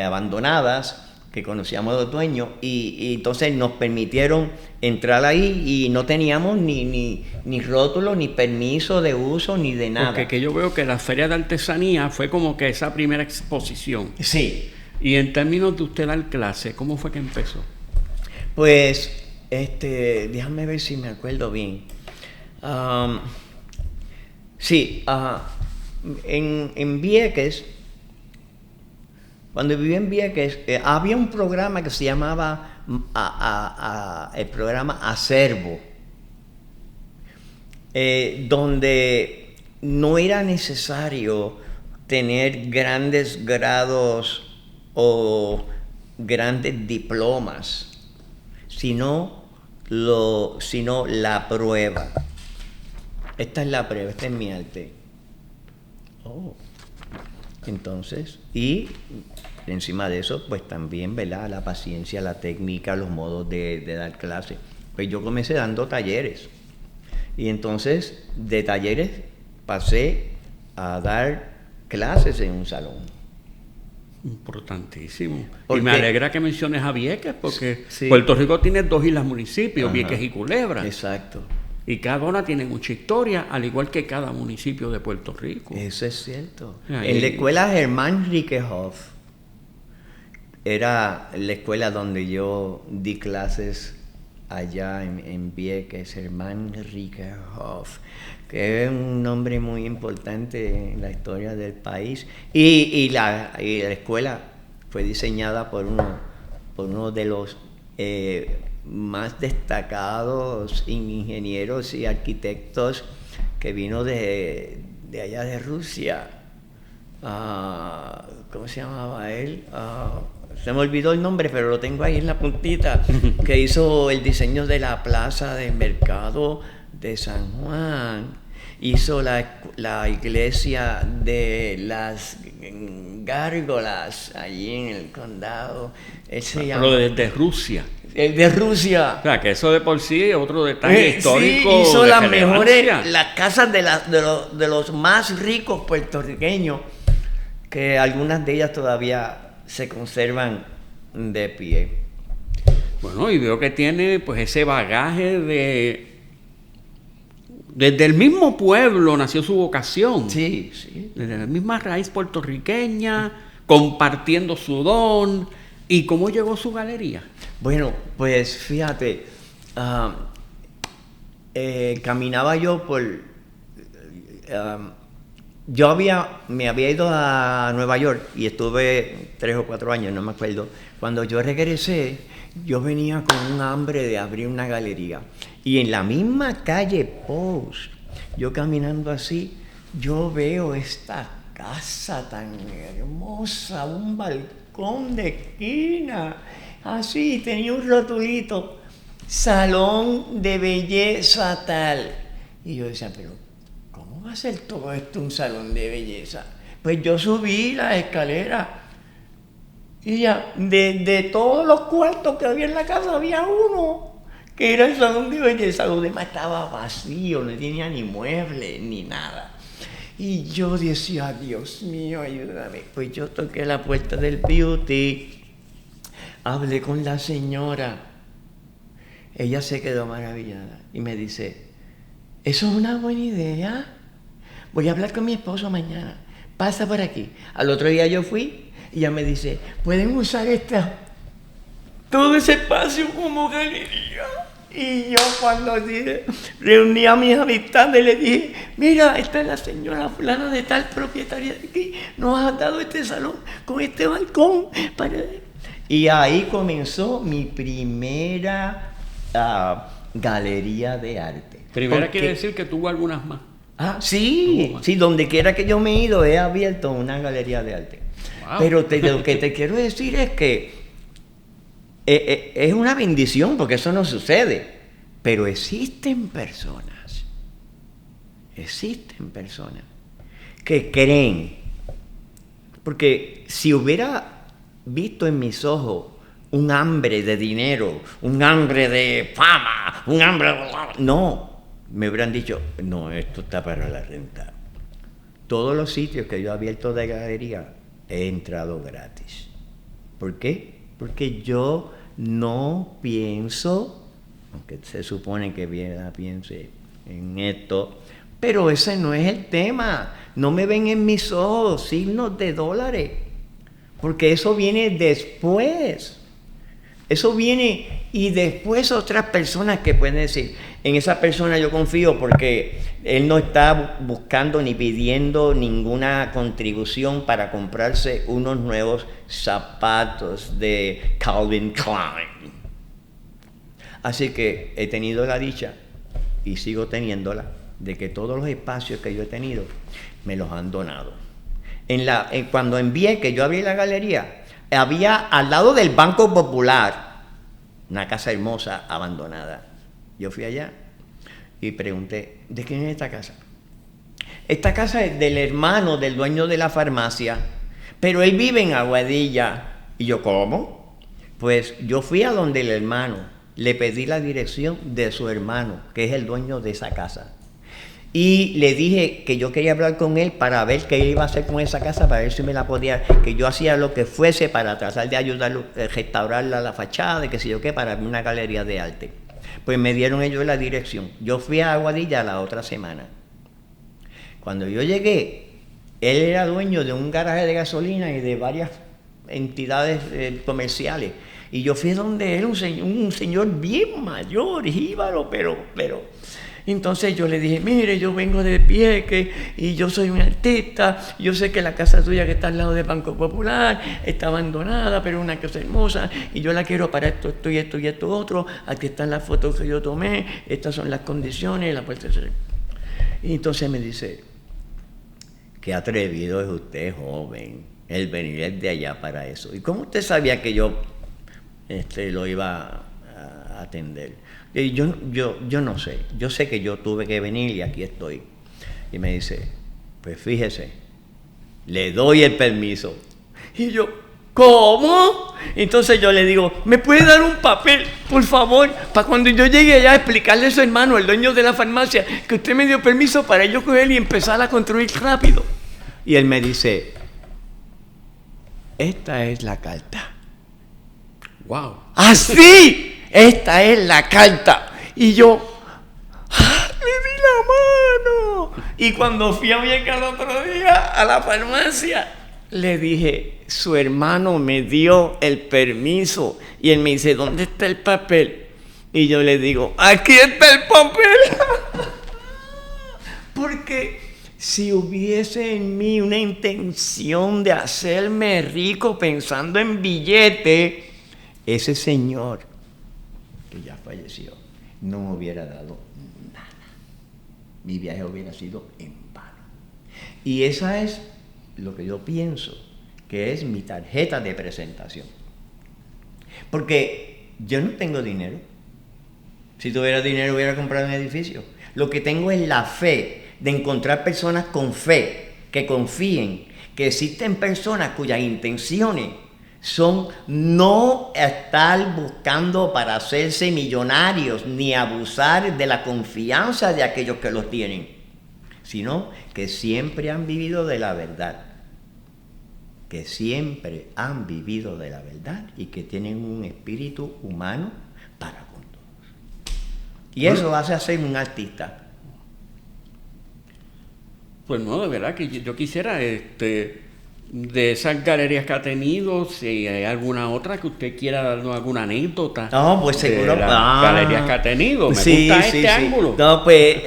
abandonadas que conocíamos a los dueños y entonces nos permitieron entrar ahí y no teníamos ni rótulo, ni permiso de uso, ni de nada. Porque que yo veo que la Feria de Artesanía fue como que esa primera exposición. Sí. Y en términos de usted dar clase, ¿cómo fue que empezó? Pues, déjame ver si me acuerdo bien. Sí, en Vieques, cuando viví en Vieques, había un programa que se llamaba el programa Acervo, donde no era necesario tener grandes grados o grandes diplomas sino la prueba. Esta es la prueba, este es mi arte. Oh. Entonces, y encima de eso, pues también, ¿verdad? La paciencia, la técnica, los modos de dar clases. Pues yo comencé dando talleres. Y entonces, de talleres, pasé a dar clases en un salón. Importantísimo. Y me alegra que menciones a Vieques, porque sí. Puerto Rico tiene 2 islas municipios, Ajá. Vieques y Culebra. Exacto. Y cada una tiene mucha historia, al igual que cada municipio de Puerto Rico. Eso es cierto. Ahí. En la escuela Germán Riquehoff, era la escuela donde yo di clases allá en Vieques, Germán Riquehoff, que es un nombre muy importante en la historia del país. Y la escuela fue diseñada por uno de los más destacados ingenieros y arquitectos que vino de allá de Rusia. ¿Cómo se llamaba él? Se me olvidó el nombre, pero lo tengo ahí en la puntita, que hizo el diseño de la plaza del mercado de San Juan, hizo la iglesia de las gárgolas allí en el condado. Pero desde Rusia. De Rusia. O sea, que eso de por sí es otro detalle histórico. Sí, hizo de las relevancia. mejores, las casas de los más ricos puertorriqueños, que algunas de ellas todavía se conservan de pie. Bueno, y veo que tiene pues ese bagaje desde el mismo pueblo nació su vocación. Sí, sí. Desde la misma raíz puertorriqueña, compartiendo su don. ¿Y cómo llegó su galería? Bueno, pues fíjate, caminaba yo por... me había ido a Nueva York y estuve 3 o 4 años, no me acuerdo. Cuando yo regresé, yo venía con un hambre de abrir una galería. Y en la misma calle Post, yo caminando así, yo veo esta casa tan hermosa, un balcón de esquina, así, tenía un rotulito, salón de belleza tal. Y yo decía, pero ¿cómo va a ser todo esto un salón de belleza? Pues yo subí la escalera y ya, de todos los cuartos que había en la casa, había uno que era el salón de belleza. Lo demás estaba vacío, no tenía ni muebles ni nada. Y yo decía, Dios mío, ayúdame. Pues yo toqué la puerta del beauty, hablé con la señora. Ella se quedó maravillada y me dice, eso es una buena idea. Voy a hablar con mi esposo mañana. Pasa por aquí. Al otro día yo fui y ella me dice, pueden usar todo ese espacio como galería. Y yo cuando reuní a mis amistades le dije, mira, esta es la señora fulana de tal propietaria de aquí, nos ha dado este salón con este balcón. Y ahí comenzó mi primera galería de arte. Primera quiere decir que tuvo algunas más. Sí, donde quiera que yo me he ido he abierto una galería de arte. Wow. Pero lo que te quiero decir es que es una bendición, porque eso no sucede, pero existen personas que creen, porque si hubiera visto en mis ojos un hambre de dinero, un hambre de fama, un hambre de... No, me hubieran dicho, no, esto está para la renta. Todos los sitios que yo he abierto de galería he entrado gratis. ¿Por qué? Porque yo no pienso, aunque se supone que piense en esto, pero ese no es el tema. No me ven en mis ojos signos de dólares, porque eso viene después. Eso viene y después otras personas que pueden decir, en esa persona yo confío porque él no está buscando ni pidiendo ninguna contribución para comprarse unos nuevos zapatos de Calvin Klein. Así que he tenido la dicha y sigo teniéndola de que todos los espacios que yo he tenido me los han donado. Cuando envié que yo abrí la galería, había al lado del Banco Popular una casa hermosa, abandonada. Yo fui allá y pregunté, ¿de quién es esta casa? Esta casa es del hermano del dueño de la farmacia, pero él vive en Aguadilla. Y yo, ¿cómo? Pues yo fui a donde el hermano, le pedí la dirección de su hermano, que es el dueño de esa casa. Y le dije que yo quería hablar con él para ver qué iba a hacer con esa casa, para ver si me la podía, que yo hacía lo que fuese para tratar de ayudarlo, restaurarla, la fachada, y qué sé yo qué, para una galería de arte. Pues me dieron ellos la dirección. Yo fui a Aguadilla la otra semana. Cuando yo llegué, él era dueño de un garaje de gasolina y de varias entidades comerciales. Y yo fui donde él, un señor bien mayor, jíbaro, pero... Entonces yo le dije, mire, yo vengo de Pieque y yo soy un artista, yo sé que la casa tuya que está al lado del Banco Popular está abandonada, pero es una casa hermosa y yo la quiero para esto, esto y esto y esto otro, aquí están las fotos que yo tomé, estas son las condiciones, la puerta. Y entonces me dice, qué atrevido es usted, joven, el venir de allá para eso. ¿Y cómo usted sabía que yo lo iba a atender? Y yo no sé, yo sé que yo tuve que venir y aquí estoy. Y me dice, pues fíjese, le doy el permiso. Y yo, ¿cómo? Entonces yo le digo, ¿me puede dar un papel, por favor, para cuando yo llegue allá a explicarle a su hermano, el dueño de la farmacia, que usted me dio permiso para yo coger y empezar a construir rápido? Y él me dice, esta es la carta. ¡Wow! ¡Así! Esta es la carta. Y yo, le di la mano. Y cuando fui a Vieques el otro día a la farmacia, le dije, su hermano me dio el permiso. Y él me dice, ¿dónde está el papel? Y yo le digo, aquí está el papel. Porque si hubiese en mí una intención de hacerme rico pensando en billete, ese señor que ya falleció no me hubiera dado nada. Mi viaje hubiera sido en vano. Y esa es lo que yo pienso que es mi tarjeta de presentación. Porque yo no tengo dinero. Si tuviera dinero hubiera comprado un edificio. Lo que tengo es la fe de encontrar personas con fe, que confíen, que existen personas cuyas intenciones son no estar buscando para hacerse millonarios ni abusar de la confianza de aquellos que los tienen, sino que siempre han vivido de la verdad, que siempre han vivido de la verdad y que tienen un espíritu humano para con todos. Y eso hace hacer un artista. Pues no, de verdad que yo quisiera de esas galerías que ha tenido, si hay alguna otra que usted quiera darnos alguna anécdota. No, pues seguro. De las galerías que ha tenido. Me gusta este ángulo. No, pues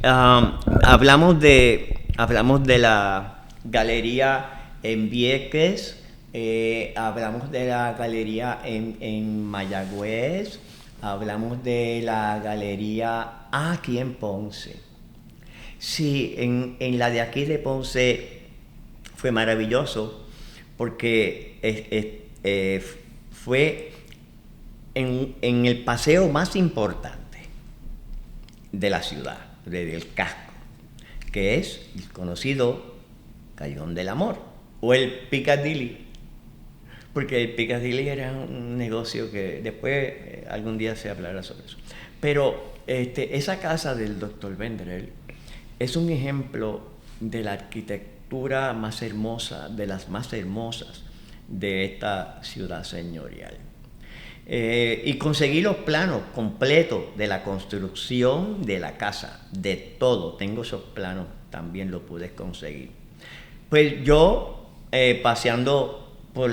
hablamos de la galería en Vieques, hablamos de la galería en Mayagüez, hablamos de la galería aquí en Ponce. Sí, en la de aquí de Ponce fue maravilloso porque fue en el paseo más importante de la ciudad, del casco, que es el conocido Callejón del Amor o el Piccadilly, porque el Piccadilly era un negocio que después algún día se hablará sobre eso. Pero esa casa del Dr. Vendrell es un ejemplo de la arquitectura más hermosa, de las más hermosas de esta ciudad señorial. Y conseguí los planos completos de la construcción de la casa, de todo. Tengo esos planos, también los pude conseguir. Pues yo, paseando por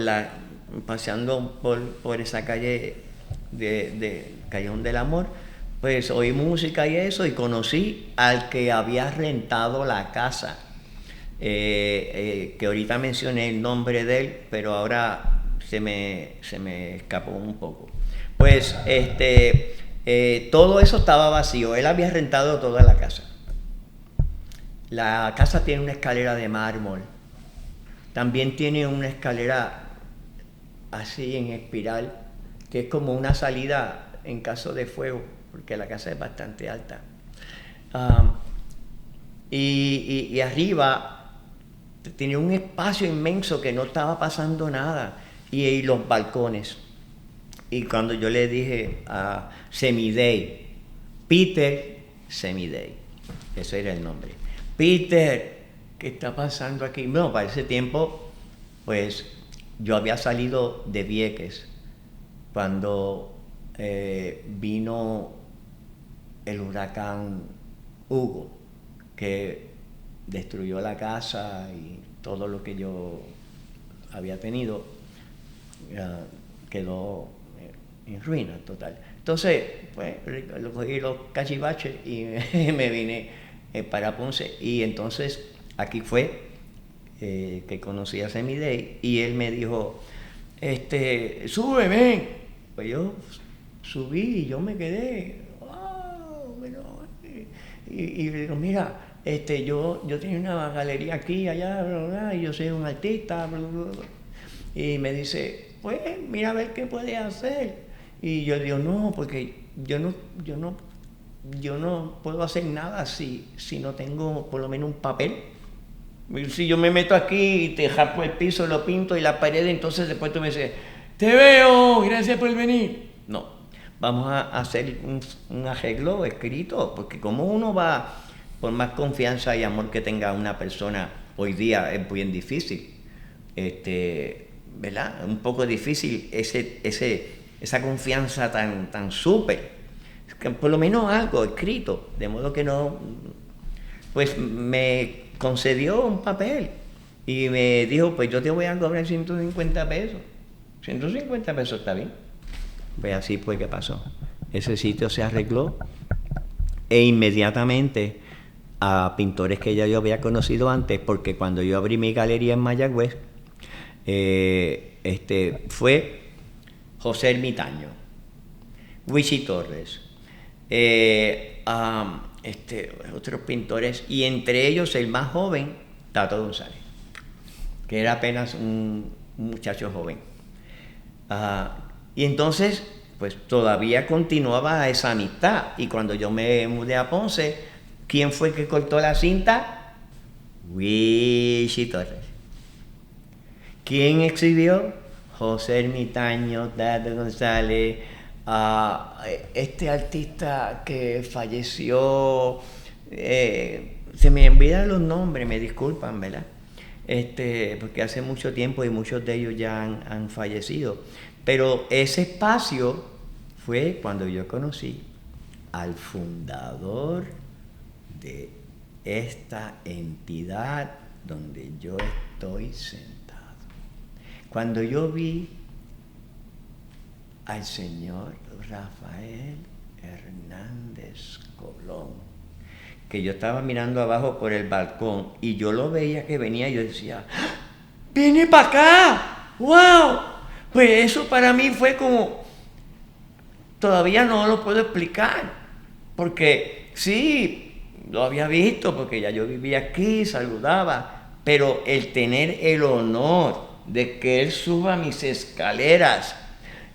esa calle de Callejón del Amor, pues oí música y eso, y conocí al que había rentado la casa, que ahorita mencioné el nombre de él, pero ahora se me escapó un poco. Pues todo eso estaba vacío, él había rentado toda la casa. La casa tiene una escalera de mármol, también tiene una escalera así en espiral, que es como una salida en caso de fuego, porque la casa es bastante alta. Y arriba tenía un espacio inmenso que no estaba pasando nada, y los balcones. Y cuando yo le dije a Semiday, Peter Semiday, ese era el nombre, Peter, ¿qué está pasando aquí? Bueno, para ese tiempo, pues yo había salido de Vieques cuando vino el huracán Hugo, que destruyó la casa y todo lo que yo había tenido quedó en ruina total. Entonces, pues, cogí los cachivaches y me vine para Ponce. Y entonces aquí fue que conocí a Semiday, y él me dijo, sube, ven. Pues yo subí y yo me quedé, y le digo, mira, yo tenía una galería aquí, allá, bla, bla, bla, y yo soy un artista, bla, bla, bla. Y me dice, pues mira a ver qué puedes hacer. Y yo digo, no, porque yo no puedo hacer nada si no tengo por lo menos un papel. Si yo me meto aquí y te japo el piso, lo pinto y la pared, entonces después tú me dices, te veo, gracias por venir. No, vamos a hacer un arreglo escrito, porque como uno va, por más confianza y amor que tenga una persona, hoy día es bien difícil, ¿verdad? Un poco difícil esa confianza tan súper, por lo menos algo escrito, de modo que no, pues me concedió un papel y me dijo, pues yo te voy a cobrar 150 pesos. 150 pesos está bien. Pues así fue que pasó. Ese sitio se arregló e inmediatamente a pintores que ya yo había conocido antes, porque cuando yo abrí mi galería en Mayagüez, fue José Ermitaño, Wichi Torres, otros pintores, y entre ellos el más joven, Tato González, que era apenas un muchacho joven. Y entonces, pues todavía continuaba esa amistad, y cuando yo me mudé a Ponce, ¿quién fue que cortó la cinta? Wichi Torres. ¿Quién exhibió? José Ermitaño, Tato González, este artista que falleció, se me olvidan los nombres, me disculpan, ¿verdad? Porque hace mucho tiempo y muchos de ellos ya han fallecido. Pero ese espacio fue cuando yo conocí al fundador de esta entidad donde yo estoy sentado. Cuando yo vi al señor Rafael Hernández Colón, que yo estaba mirando abajo por el balcón y yo lo veía que venía, y yo decía, ¡viene para acá! ¡Wow! Pues eso para mí fue como, todavía no lo puedo explicar, porque sí, lo había visto, porque ya yo vivía aquí, saludaba, pero el tener el honor de que él suba mis escaleras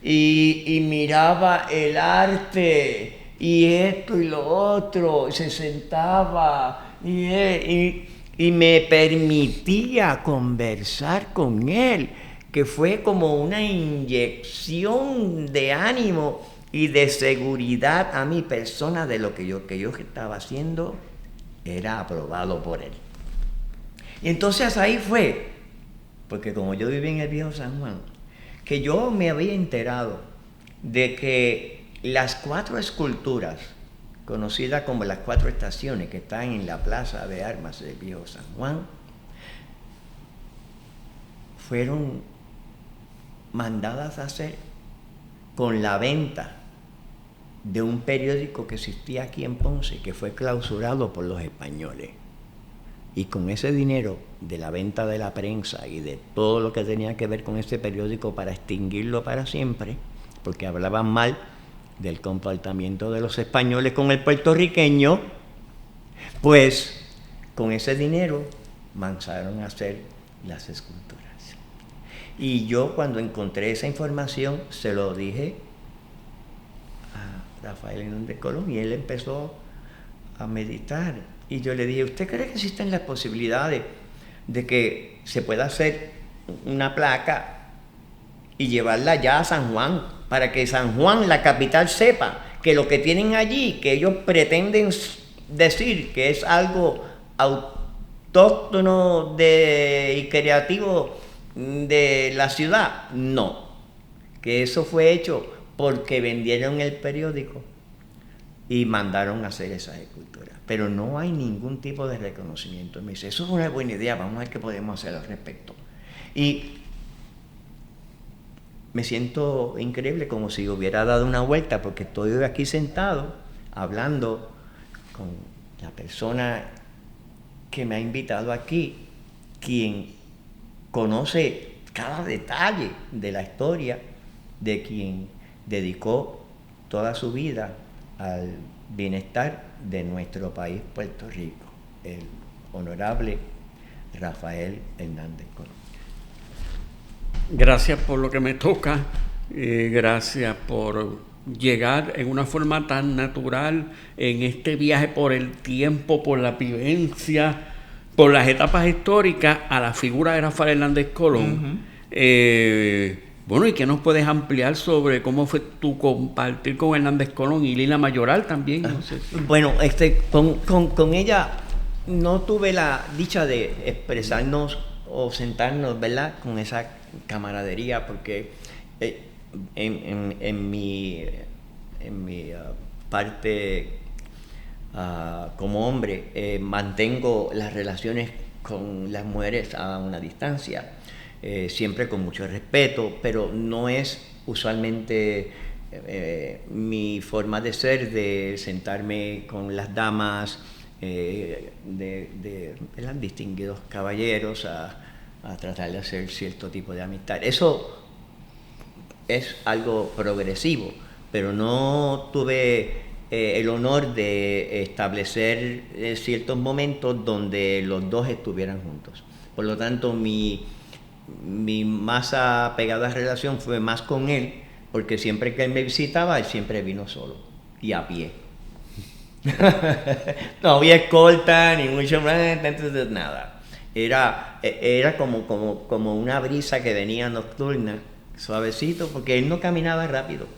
y miraba el arte y esto y lo otro, y se sentaba y me permitía conversar con él, que fue como una inyección de ánimo y de seguridad a mi persona de lo que yo estaba haciendo era aprobado por él. Y entonces ahí fue, porque como yo viví en el viejo San Juan, que yo me había enterado de que las 4 esculturas, conocidas como las 4 estaciones, que están en la Plaza de Armas del viejo San Juan, fueron mandadas a hacer con la venta de un periódico que existía aquí en Ponce, que fue clausurado por los españoles. Y con ese dinero de la venta de la prensa y de todo lo que tenía que ver con ese periódico para extinguirlo para siempre, porque hablaban mal del comportamiento de los españoles con el puertorriqueño, pues con ese dinero mandaron a hacer las esculturas. Y yo, cuando encontré esa información, se lo dije Rafael Hernández Colón, y él empezó a meditar. Y yo le dije, ¿usted cree que existen las posibilidades de que se pueda hacer una placa y llevarla ya a San Juan, para que San Juan, la capital, sepa que lo que tienen allí, que ellos pretenden decir que es algo autóctono y creativo de la ciudad? No, que eso fue hecho porque vendieron el periódico y mandaron a hacer esas esculturas, pero no hay ningún tipo de reconocimiento. Me dice, eso es una buena idea, vamos a ver qué podemos hacer al respecto. Y me siento increíble, como si hubiera dado una vuelta, porque estoy aquí sentado hablando con la persona que me ha invitado aquí, quien conoce cada detalle de la historia de quien dedicó toda su vida al bienestar de nuestro país, Puerto Rico, el honorable Rafael Hernández Colón. Gracias por lo que me toca, gracias por llegar en una forma tan natural en este viaje por el tiempo, por la vivencia, por las etapas históricas a la figura de Rafael Hernández Colón. Bueno, ¿y qué nos puedes ampliar sobre cómo fue tu compartir con Hernández Colón y Lila Mayoral también? No sé si... Bueno, con ella no tuve la dicha de expresarnos o sentarnos, ¿verdad?, con esa camaradería, porque en mi parte como hombre mantengo las relaciones con las mujeres a una distancia, siempre con mucho respeto, pero no es usualmente mi forma de ser, de sentarme con las damas, de distinguidos caballeros a tratar de hacer cierto tipo de amistad. Eso es algo progresivo, pero no tuve el honor de establecer ciertos momentos donde los dos estuvieran juntos. Por lo tanto, mi más apegada relación fue más con él, porque siempre que él me visitaba, él siempre vino solo y a pie. No había escolta, ni mucho más, entonces nada. Era como una brisa que venía nocturna, suavecito, porque él no caminaba rápido.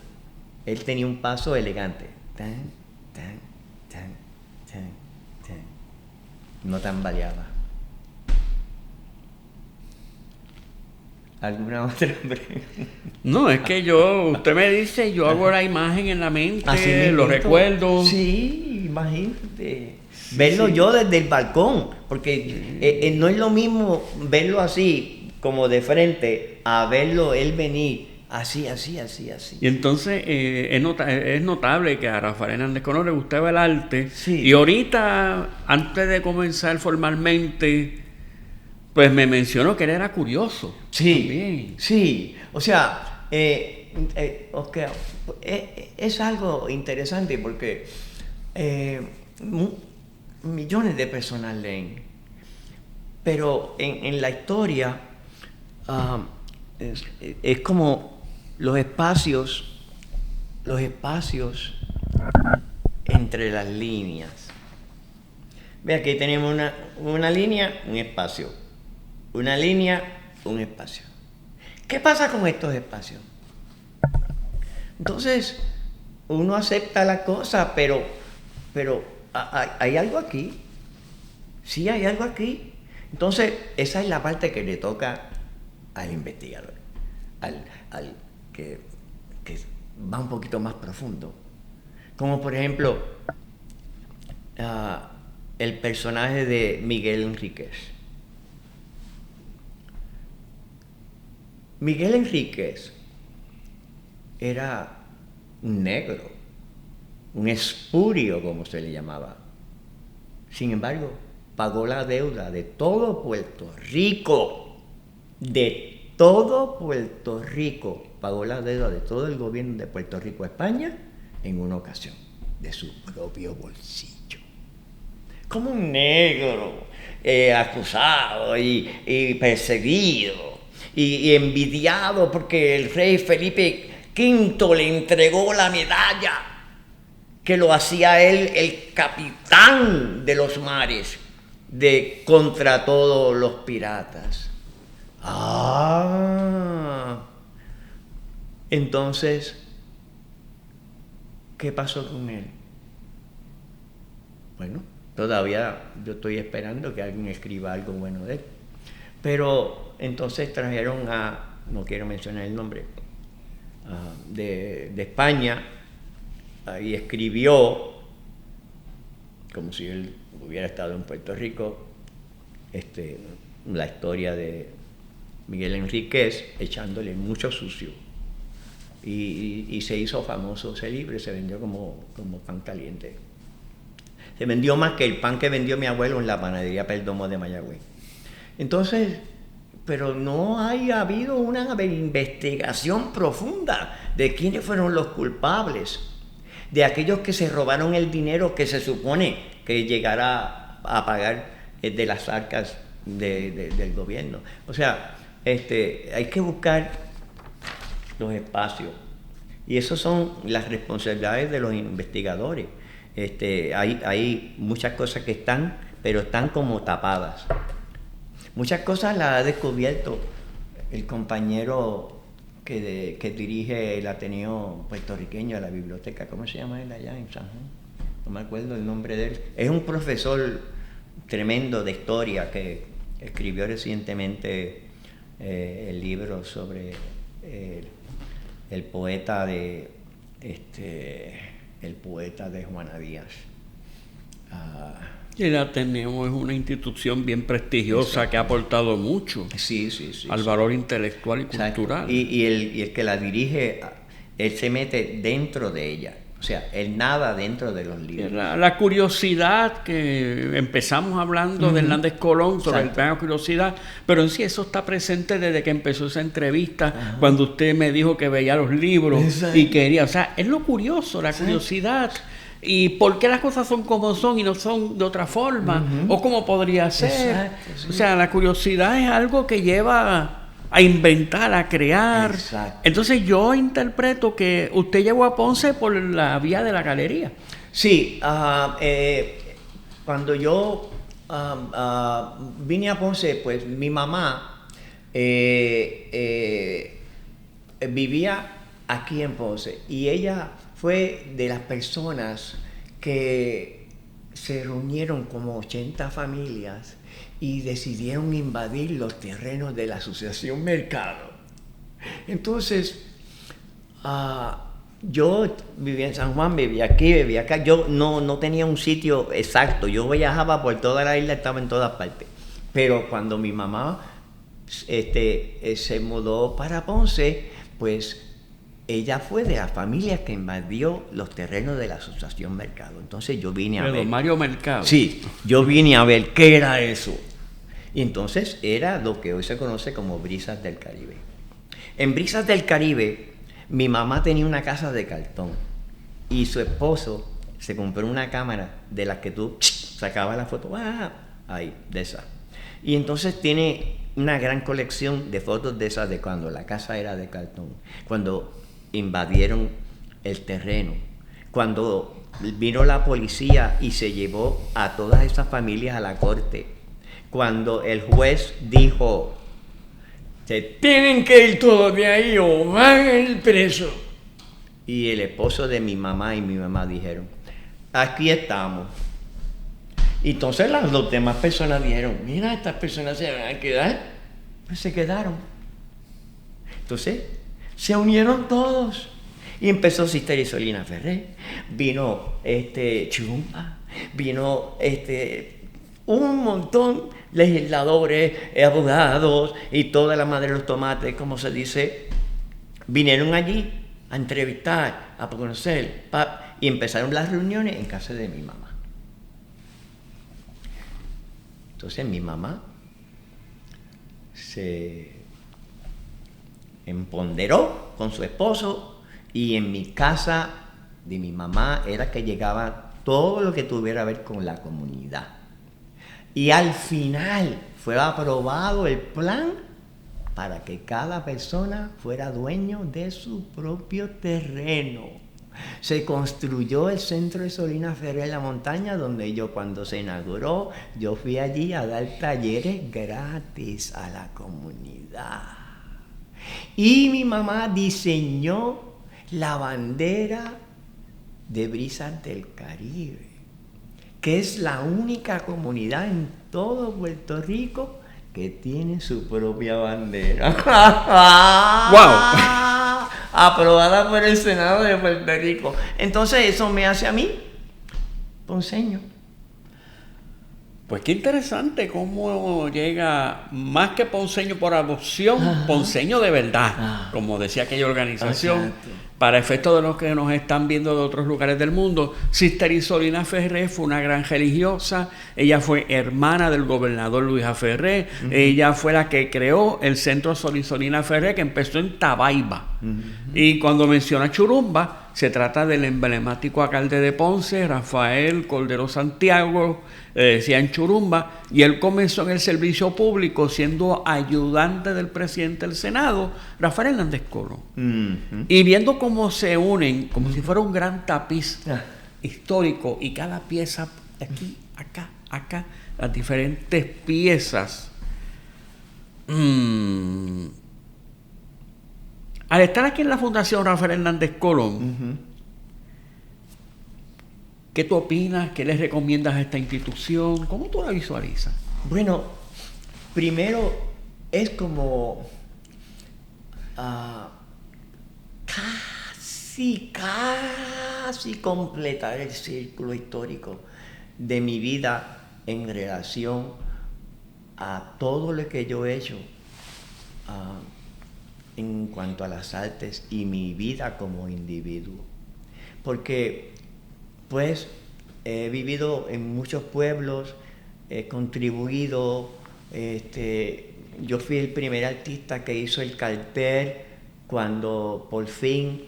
Él tenía un paso elegante. Tan, tan, tan, tan, tan. No tambaleaba. ¿Alguna otra pregunta? No, es que usted me dice, yo hago la imagen en la mente, lo recuerdo. Sí, imagínate. Verlo yo desde el balcón, porque no es lo mismo verlo así, como de frente, a verlo él venir así. Y entonces es notable que a Rafael Hernández Colón le gustaba el arte. Sí. Y ahorita, antes de comenzar formalmente, pues me mencionó que él era curioso. Sí, también. Sí. O sea, es algo interesante porque millones de personas leen, pero en la historia es como los espacios entre las líneas. Ve, aquí tenemos una línea, un espacio, una línea, un espacio. ¿Qué pasa con estos espacios? Entonces uno acepta la cosa, pero hay algo aquí. Sí, hay algo aquí. Entonces, esa es la parte que le toca al investigador, al que va un poquito más profundo. Como por ejemplo, el personaje de Miguel Enríquez. Miguel Enríquez era un negro, un espurio, como se le llamaba. Sin embargo, pagó la deuda de todo Puerto Rico, pagó la deuda de todo el gobierno de Puerto Rico a España en una ocasión, de su propio bolsillo. Como un negro acusado y perseguido y envidiado porque el rey Felipe V le entregó la medalla que lo hacía él el capitán de los mares contra todos los piratas. Entonces, ¿qué pasó con él? Bueno, todavía yo estoy esperando que alguien escriba algo bueno de él. Pero entonces trajeron no quiero mencionar el nombre, de España, y escribió, como si él hubiera estado en Puerto Rico, la historia de Miguel Enríquez, echándole mucho sucio. Y se hizo famoso ese libro, se vendió como pan caliente. Se vendió más que el pan que vendió mi abuelo en la panadería Perdomo de Mayagüez. Entonces, pero no ha habido una investigación profunda de quiénes fueron los culpables, de aquellos que se robaron el dinero que se supone que llegará a pagar de las arcas del gobierno. O sea, hay que buscar los espacios, y esas son las responsabilidades de los investigadores. Hay muchas cosas que están, pero están como tapadas. Muchas cosas las ha descubierto el compañero que dirige el Ateneo puertorriqueño, la biblioteca. ¿Cómo se llama él allá en San Juan? No me acuerdo el nombre de él. Es un profesor tremendo de historia que escribió recientemente el libro sobre el poeta de Juana Díaz. El Ateneo es una institución bien prestigiosa que ha aportado mucho al valor intelectual y cultural. Y el que la dirige, él se mete dentro de ella. O sea, él nada dentro de los libros. La curiosidad que empezamos hablando de Hernández Colón sobre el plan de curiosidad, pero en sí eso está presente desde que empezó esa entrevista, cuando usted me dijo que veía los libros y quería, o sea, es lo curioso, la curiosidad. ¿Y por qué las cosas son como son y no son de otra forma? ¿O cómo podría ser? O sea, la curiosidad es algo que lleva a inventar, a crear. Entonces yo interpreto que usted llegó a Ponce por la vía de la galería. Sí, cuando yo vine a Ponce, pues mi mamá vivía aquí en Ponce, y ella fue de las personas que se reunieron como 80 familias y decidieron invadir los terrenos de la Asociación Mercado. Entonces, yo vivía en San Juan, vivía aquí, vivía acá. Yo no tenía un sitio exacto. Yo viajaba por toda la isla, estaba en todas partes. Pero cuando mi mamá se mudó para Ponce, pues ella fue de las familias que invadió los terrenos de la Asociación Mercado. Entonces yo vine a ver. Don Mario Mercado. Sí, yo vine a ver qué era eso. Y entonces era lo que hoy se conoce como Brisas del Caribe. En Brisas del Caribe, mi mamá tenía una casa de cartón y su esposo se compró una cámara de las que tú sacabas la foto, ahí, de esa. Y entonces tiene una gran colección de fotos de esas de cuando la casa era de cartón, cuando invadieron el terreno, cuando vino la policía y se llevó a todas esas familias a la corte, cuando el juez dijo: se tienen que ir todos de ahí o van a ir preso. Y el esposo de mi mamá y mi mamá dijeron: aquí estamos. Y entonces las dos demás personas dijeron: mira, estas personas se van a quedar. Pues se quedaron. Entonces se unieron todos y empezó Sister Isolina Ferrer, vino Chumpa, vino un montón legisladores, abogados y toda la madre de los tomates, como se dice, vinieron allí a entrevistar, a conocer, y empezaron las reuniones en casa de mi mamá. Entonces mi mamá se empoderó con su esposo, y en mi casa de mi mamá era que llegaba todo lo que tuviera que ver con la comunidad. Y al final fue aprobado el plan para que cada persona fuera dueño de su propio terreno. se construyó el centro de Solina Ferrer en la montaña, donde yo cuando se inauguró, yo fui allí a dar talleres gratis a la comunidad. Y mi mamá diseñó la bandera de Brisas del Caribe, que es la única comunidad en todo Puerto Rico que tiene su propia bandera. ¡Wow! Aprobada por el Senado de Puerto Rico. Entonces eso me hace a mí ponceño. Pues qué interesante cómo llega, más que ponceño por adopción, ponceño de verdad, como decía aquella organización. Exacto. Para efecto de los que nos están viendo de otros lugares del mundo, Sister Isolina Ferrer fue una gran religiosa. Ella fue hermana del gobernador Luis A. Ferrer. Ella fue la que creó el centro Isolina Ferrer, que empezó en Tabaiba. Y cuando menciona Churumba, se trata del emblemático alcalde de Ponce, Rafael Cordero Santiago, decían Churumba, y él comenzó en el servicio público siendo ayudante del presidente del Senado, Rafael Hernández Colón. Y viendo cómo se unen, como si fuera un gran tapiz histórico, y cada pieza, aquí, acá, acá, las diferentes piezas. Al estar aquí en la Fundación Rafael Hernández Colón, ¿qué tú opinas? ¿Qué les recomiendas a esta institución? ¿Cómo tú la visualizas? Bueno, primero es como casi completar el círculo histórico de mi vida en relación a todo lo que yo he hecho en cuanto a las artes y mi vida como individuo. Porque pues he vivido en muchos pueblos, he contribuido, yo fui el primer artista que hizo el cartel cuando por fin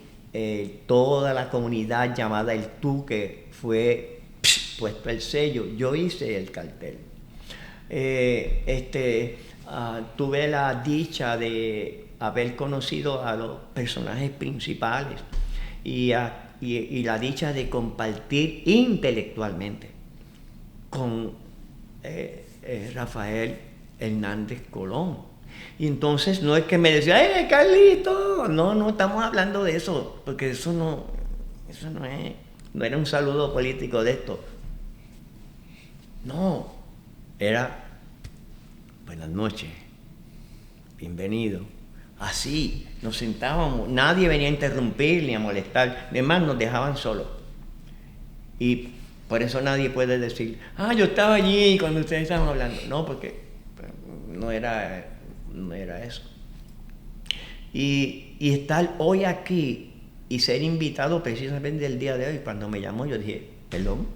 toda la comunidad llamada El Tuque fue puesto el sello. Yo hice el cartel. Tuve la dicha de haber conocido a los personajes principales y la dicha de compartir intelectualmente con Rafael Hernández Colón. Y entonces no es que me decía, ¡eh, Carlito! No estamos hablando de eso, porque eso no era un saludo político de esto. No, era buenas noches, bienvenido. Así, nos sentábamos, nadie venía a interrumpir ni a molestar, además nos dejaban solos. Y por eso nadie puede decir, yo estaba allí cuando ustedes estaban hablando. No, porque no era eso. Y estar hoy aquí y ser invitado precisamente el día de hoy, cuando me llamó, yo dije, perdón,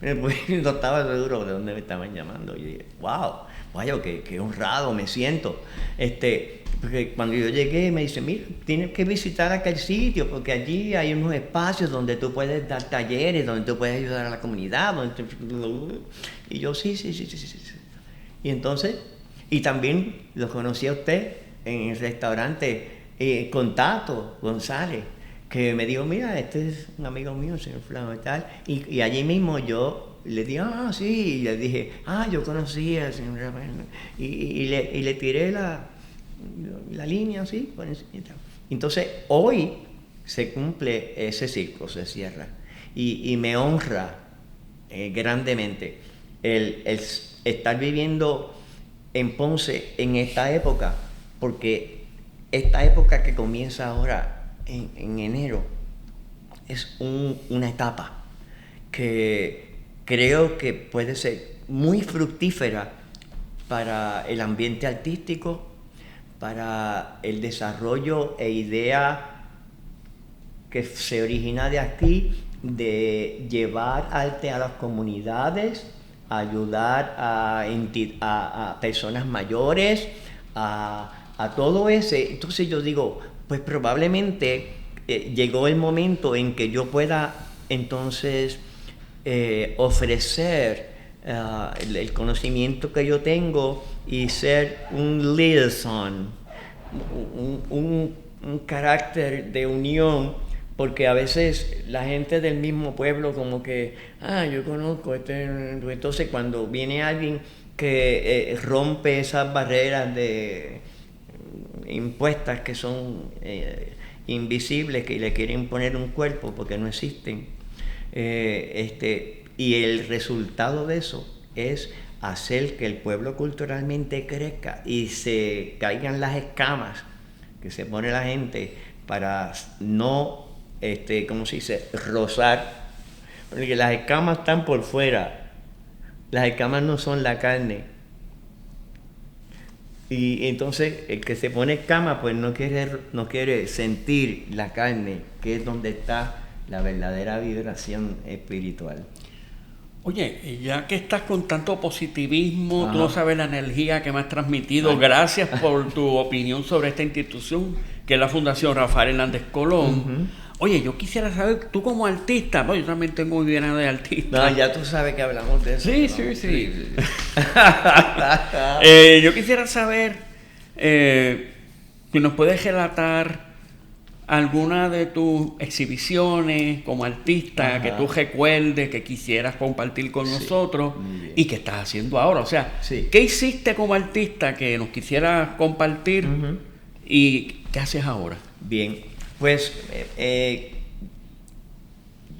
pero pues no estaba seguro de dónde me estaban llamando. Yo dije, vaya, qué honrado me siento. Porque cuando yo llegué me dice, mira, tienes que visitar aquel sitio porque allí hay unos espacios donde tú puedes dar talleres, donde tú puedes ayudar a la comunidad. Y yo sí. Y entonces, y también lo conocí a usted en el restaurante Contacto González, que me dijo, mira, este es un amigo mío, señor fulano y tal. Y allí mismo yo le dije, sí, y le dije, yo conocí al señor Rafael. Y le tiré la línea así. Entonces hoy se cumple ese ciclo, se cierra y me honra grandemente el estar viviendo en Ponce en esta época, porque esta época que comienza ahora en enero es una etapa que creo que puede ser muy fructífera para el ambiente artístico, para el desarrollo e idea que se origina de aquí, de llevar arte a las comunidades, ayudar a personas mayores, a todo ese. Entonces yo digo, pues probablemente llegó el momento en que yo pueda entonces ofrecer el conocimiento que yo tengo y ser un liaison, un carácter de unión porque a veces la gente del mismo pueblo como que, yo conozco entonces cuando viene alguien que rompe esas barreras de impuestas que son invisibles, que le quieren poner un cuerpo porque no existen, y el resultado de eso es hacer que el pueblo culturalmente crezca y se caigan las escamas que se pone la gente para no, ¿cómo se dice?, rozar, porque las escamas están por fuera, las escamas no son la carne, y entonces el que se pone escama pues no quiere sentir la carne, que es donde está la verdadera vibración espiritual. Oye, ya que estás con tanto positivismo, tú no sabes la energía que me has transmitido. Gracias por tu opinión sobre esta institución, que es la Fundación Rafael Hernández Colón. Oye, yo quisiera saber, tú como artista, yo también tengo muy bien de artista. No, ya tú sabes que hablamos de eso. Sí, ¿no? Sí. Yo quisiera saber si nos puedes relatar alguna de tus exhibiciones como artista que tú recuerdes, que quisieras compartir con nosotros y que estás haciendo ahora. O sea, ¿qué hiciste como artista que nos quisieras compartir y qué haces ahora? Bien, pues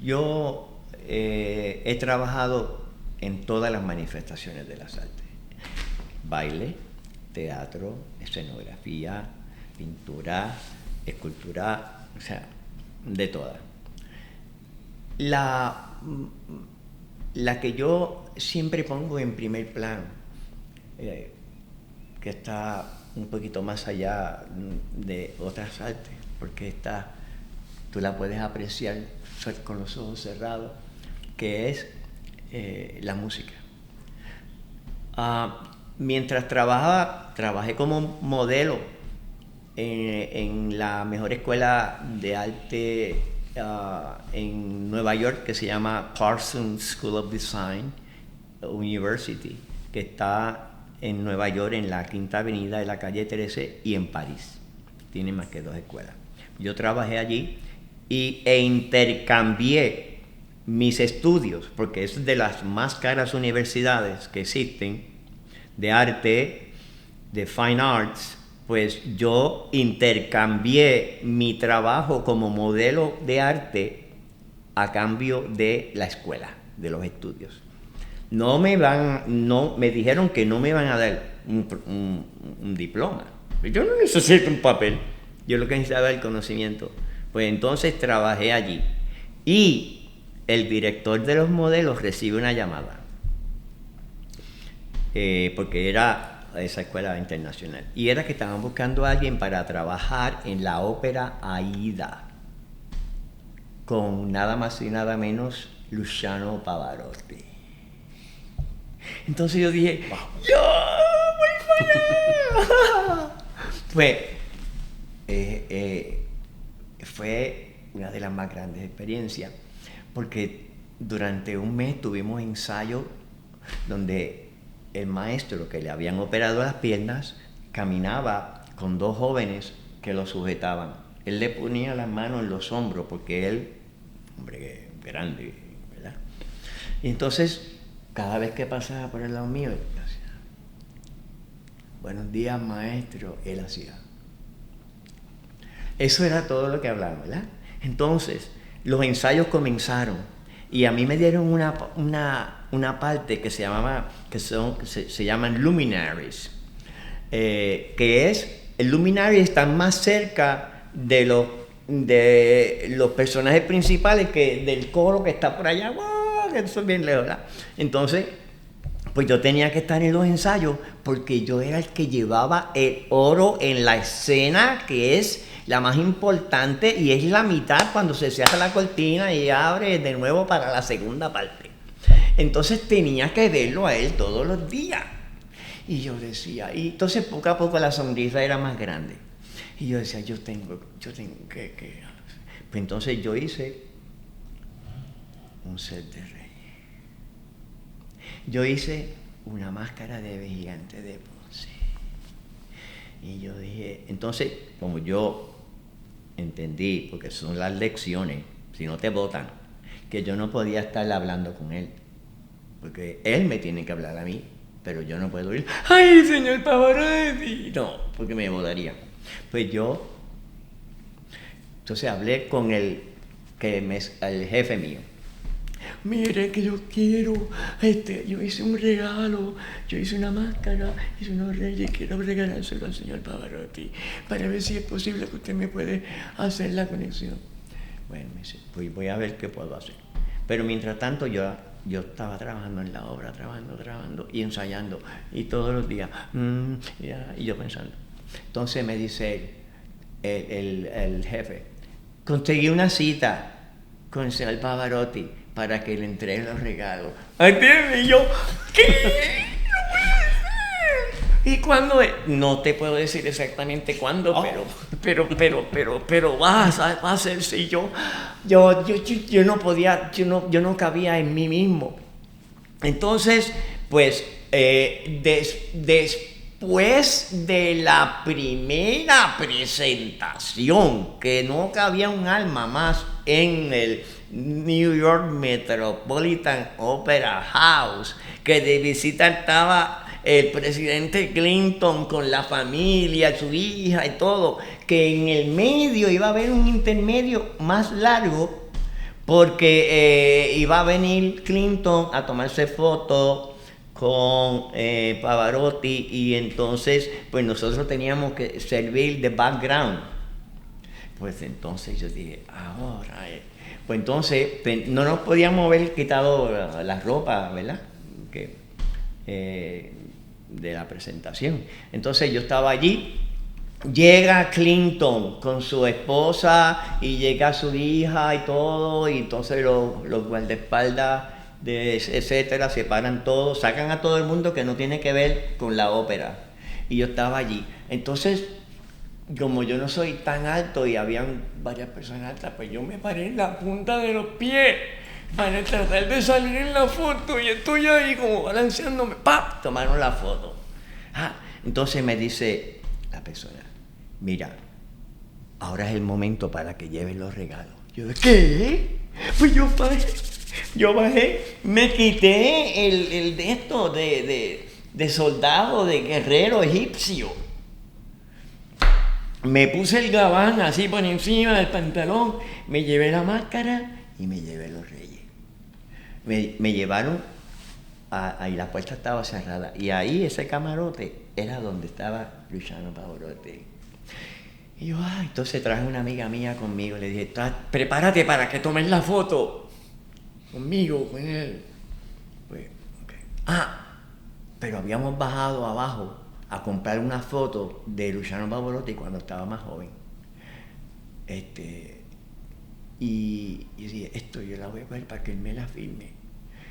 yo he trabajado en todas las manifestaciones de las artes. Baile, teatro, escenografía, pintura, escultura, o sea, de todas. La que yo siempre pongo en primer plano, que está un poquito más allá de otras artes, porque tú la puedes apreciar con los ojos cerrados, que es la música. Mientras trabajé como modelo en la mejor escuela de arte en Nueva York, que se llama Parsons School of Design University, que está en Nueva York, en la Quinta Avenida de la calle 13, y en París. Tiene más que 2 escuelas. Yo trabajé allí e intercambié mis estudios, porque es de las más caras universidades que existen de arte, de fine arts. Pues yo intercambié mi trabajo como modelo de arte a cambio de la escuela, de los estudios. Me dijeron que no me van a dar un diploma. Yo no necesito un papel. Yo lo que necesitaba era el conocimiento. Pues entonces trabajé allí. Y el director de los modelos recibe una llamada. Porque era esa escuela internacional. Y era que estaban buscando a alguien para trabajar en la ópera Aida. Con nada más y nada menos Luciano Pavarotti. Entonces yo dije, ¡yo voy para allá! Fue una de las más grandes experiencias, porque durante un mes tuvimos ensayos donde el maestro que le habían operado las piernas caminaba con 2 jóvenes que lo sujetaban. Él le ponía las manos en los hombros porque él, hombre grande, ¿verdad? Y entonces, cada vez que pasaba por el lado mío, él hacía, buenos días, maestro, él hacía. Eso era todo lo que hablaban, ¿verdad? Entonces, los ensayos comenzaron y a mí me dieron una parte que se llaman luminaries, que es, el luminario está más cerca de los personajes principales que del coro que está por allá, que eso es bien lejos, ¿verdad? Entonces, pues yo tenía que estar en los ensayos porque yo era el que llevaba el oro en la escena, que es la más importante, y es la mitad cuando se cierra la cortina y abre de nuevo para la segunda parte. Entonces tenía que verlo a él todos los días. Y yo decía, y entonces poco a poco la sonrisa era más grande. Y yo decía, yo tengo que... Pues entonces yo hice un set de reyes. Yo hice una máscara de gigante de Ponce. Y yo dije, entonces, como yo entendí, porque son las lecciones, si no te votan, que yo no podía estar hablando con él, porque él me tiene que hablar a mí, pero yo no puedo ir, ¡ay, señor Pavarotti! No, porque me votaría. Pues yo, entonces hablé con el jefe mío. Mire que yo quiero, yo hice un regalo, yo hice una máscara, hice unos reyes, quiero regalárselo al señor Pavarotti para ver si es posible que usted me puede hacer la conexión. Bueno, me dice, pues voy a ver qué puedo hacer. Pero mientras tanto yo estaba trabajando en la obra, trabajando y ensayando, y todos los días, y yo pensando. Entonces me dice el jefe, conseguí una cita con el señor Pavarotti para que le entregue los regalos. ¿Entiendes? Y yo, ¿qué? ¿Y cuándo es? No te puedo decir exactamente cuándo, pero va a ser si yo no podía, yo no cabía en mí mismo. Entonces, pues, después de la primera presentación, que no cabía un alma más en el New York Metropolitan Opera House, que de visita estaba el presidente Clinton con la familia, su hija y todo, que en el medio iba a haber un intermedio más largo, porque iba a venir Clinton a tomarse fotos con Pavarotti, y entonces pues nosotros teníamos que servir de background. Pues entonces yo dije, ahora pues entonces no nos podíamos haber quitado la ropa, ¿verdad? De la presentación. Entonces yo estaba allí, llega Clinton con su esposa y llega su hija y todo, y entonces los guardaespaldas, etcétera, se paran todos, sacan a todo el mundo que no tiene que ver con la ópera. Y yo estaba allí. Entonces, como yo no soy tan alto y habían varias personas altas, pues yo me paré en la punta de los pies para tratar de salir en la foto, y estoy ahí como balanceándome, ¡pap! Tomaron la foto. Entonces me dice la persona, mira, ahora es el momento para que lleves los regalos. Yo, ¿qué? Pues yo bajé, me quité el de esto de soldado, de guerrero egipcio. Me puse el gabán así por encima del pantalón, me llevé la máscara y me llevé los reyes. Me llevaron, ahí la puerta estaba cerrada, y ahí ese camarote era donde estaba Luciano Pavarotti. Y yo, entonces traje una amiga mía conmigo, le dije, prepárate para que tomes la foto conmigo, con él. Pues, okay. Pero habíamos bajado abajo a comprar una foto de Luciano Pavarotti cuando estaba más joven. Y dije, yo la voy a coger para que él me la firme.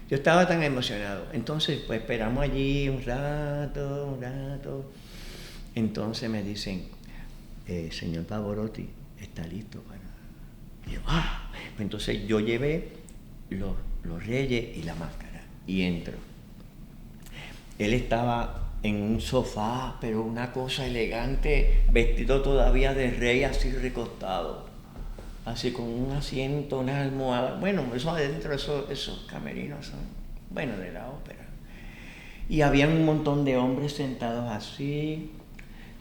Yo estaba tan emocionado. Entonces, pues esperamos allí un rato. Entonces me dicen, señor Pavarotti, está listo para... Y yo, Pues entonces yo llevé los reyes y la máscara y entro. Él estaba en un sofá, pero una cosa elegante, vestido todavía de rey, así recostado, así con un asiento, una almohada. Bueno, eso adentro, esos camerinos son, de la ópera. Y había un montón de hombres sentados así,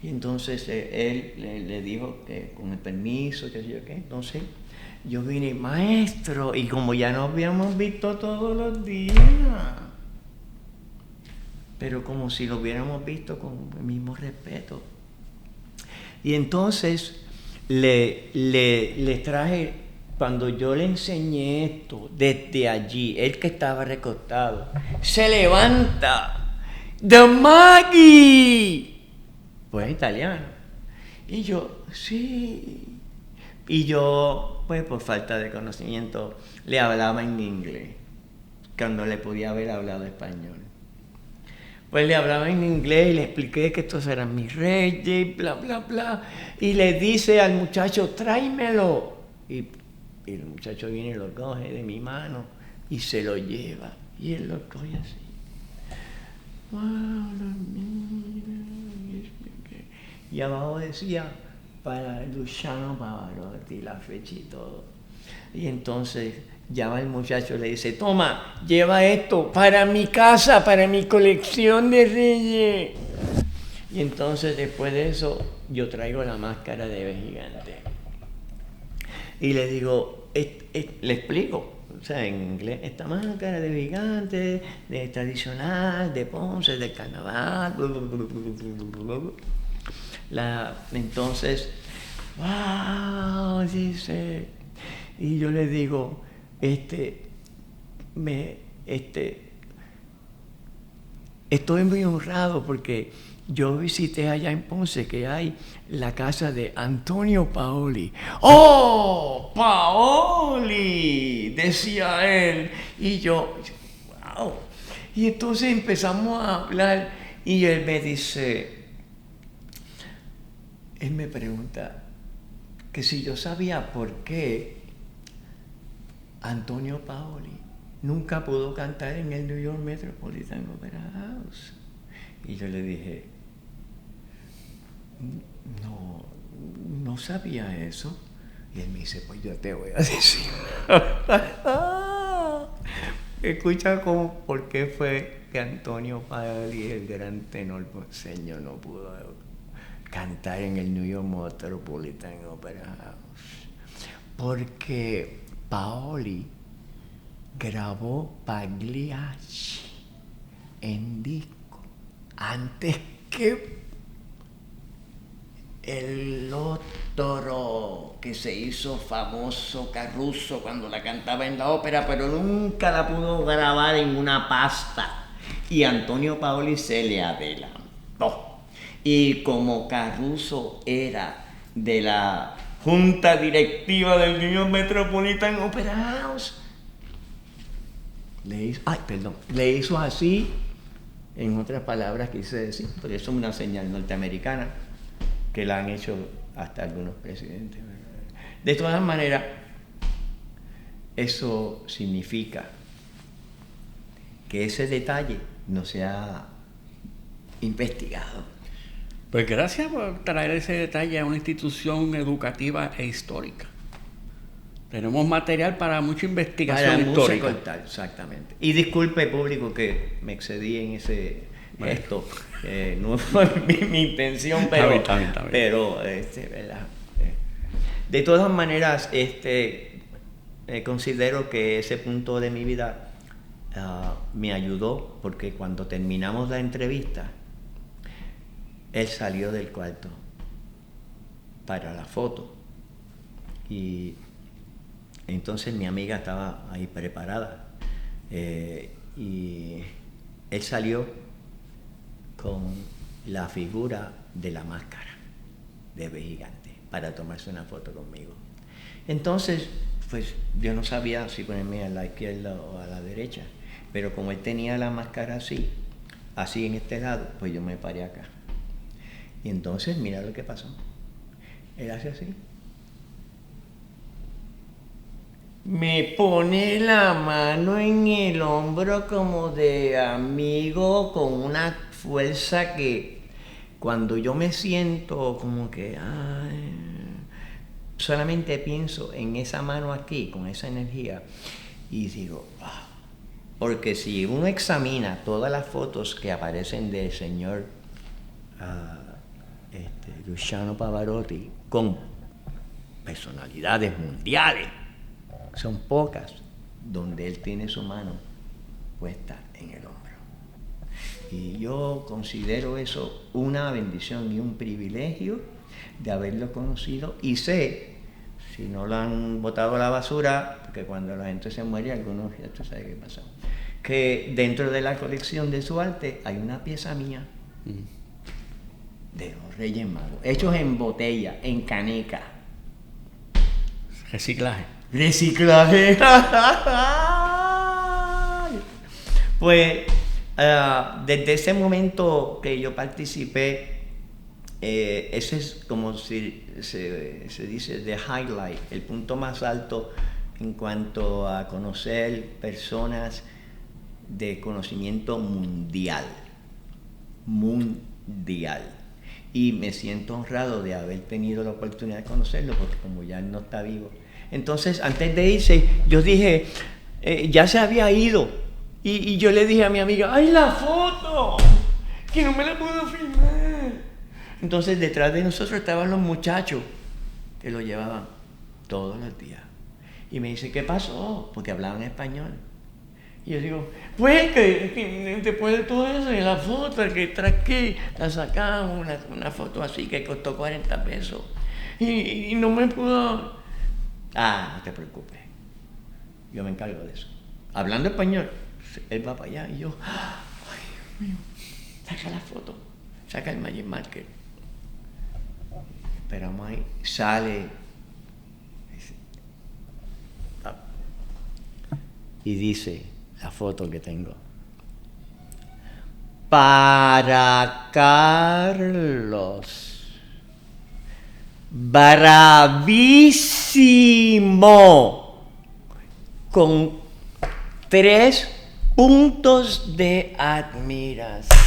y entonces él le dijo que con el permiso, qué sé yo qué. Entonces yo vine, maestro, y como ya nos habíamos visto todos los días, pero como si lo hubiéramos visto con el mismo respeto. Y entonces le traje, cuando yo le enseñé esto, desde allí, él que estaba recostado, se levanta, ¡The Maggie! Pues italiano. Y yo, sí. Y yo, pues por falta de conocimiento, le hablaba en inglés, cuando le podía haber hablado español. Pues le hablaba en inglés y le expliqué que estos eran mis reyes, bla, bla, bla. Y le dice al muchacho, tráemelo. Y el muchacho viene y lo coge de mi mano y se lo lleva. Y él lo coge así. Y abajo decía, para Luciano Pavarotti, la fecha y todo. Y entonces llama el muchacho y le dice, toma, lleva esto para mi casa, para mi colección de Reyes. Y entonces después de eso yo traigo la máscara de ave gigante. Y le digo, le explico, o sea, en inglés, esta máscara de gigante, de tradicional, de Ponce, del carnaval, entonces, wow, dice, y yo le digo, estoy muy honrado porque yo visité allá en Ponce que hay la casa de Antonio Paoli. ¡Oh, Paoli! Decía él. Y yo, wow. Y entonces empezamos a hablar y él me pregunta que si yo sabía por qué Antonio Paoli nunca pudo cantar en el New York Metropolitan Opera House. Y yo le dije, no sabía eso. Y él me dice, pues yo te voy a decir. Escucha por qué fue que Antonio Paoli, el gran tenor ponceño, no pudo cantar en el New York Metropolitan Opera House. Porque Paoli grabó Pagliacci en disco antes que el otro que se hizo famoso, Caruso, cuando la cantaba en la ópera, pero nunca la pudo grabar en una pasta. Y Antonio Paoli se le adelantó. Y como Caruso era de la junta directiva del New York Metropolitan Opera House, le hizo así, en otras palabras quise decir, porque eso es una señal norteamericana que la han hecho hasta algunos presidentes. De todas maneras, eso significa que ese detalle no se ha investigado. Pues gracias por traer ese detalle a una institución educativa e histórica. Tenemos material para mucha investigación histórica. Cortar, exactamente. Y disculpe, público, que me excedí en ese gesto. No fue mi intención, pero, está bien. Pero ¿verdad? De todas maneras, considero que ese punto de mi vida me ayudó, porque cuando terminamos la entrevista, él salió del cuarto para la foto. Y entonces mi amiga estaba ahí preparada. Y él salió con la figura de la máscara de ave gigante para tomarse una foto conmigo. Entonces, pues yo no sabía si ponerme a la izquierda o a la derecha, pero como él tenía la máscara así en este lado, pues yo me paré acá. Y entonces, mira lo que pasó. Él hace así. Me pone la mano en el hombro como de amigo, con una fuerza que cuando yo me siento como que solamente pienso en esa mano aquí, con esa energía, y digo, wow. Porque si uno examina todas las fotos que aparecen del señor Luciano Pavarotti con personalidades mundiales, son pocas donde él tiene su mano puesta en el hombro. Y yo considero eso una bendición y un privilegio de haberlo conocido, y sé, si no lo han botado a la basura, porque cuando la gente se muere, algunos ya tú sabes qué pasa, que dentro de la colección de su arte hay una pieza mía de los Reyes Magos, hechos en botella, en caneca. Reciclaje. Pues desde ese momento que yo participé, ese es como si se dice the highlight, el punto más alto en cuanto a conocer personas de conocimiento mundial. y me siento honrado de haber tenido la oportunidad de conocerlo, porque como ya él no está vivo. Entonces, antes de irse, yo dije, ya se había ido, y yo le dije a mi amiga, ¡ay, la foto! Que no me la puedo filmar. Entonces, detrás de nosotros estaban los muchachos que lo llevaban todos los días. Y me dice, ¿qué pasó? Porque hablaban español. Y yo digo, pues que después de todo eso, y la foto que traqué, la sacamos, una foto así que costó 40 pesos. Y no me pudo... Ah, no te preocupes. Yo me encargo de eso. Hablando español, él va para allá y yo, ay, Dios mío, saca la foto, saca el Magic Marker. Esperamos ahí, sale. Y dice la foto que tengo: para Carlos, bravísimo, con 3 puntos de admiración.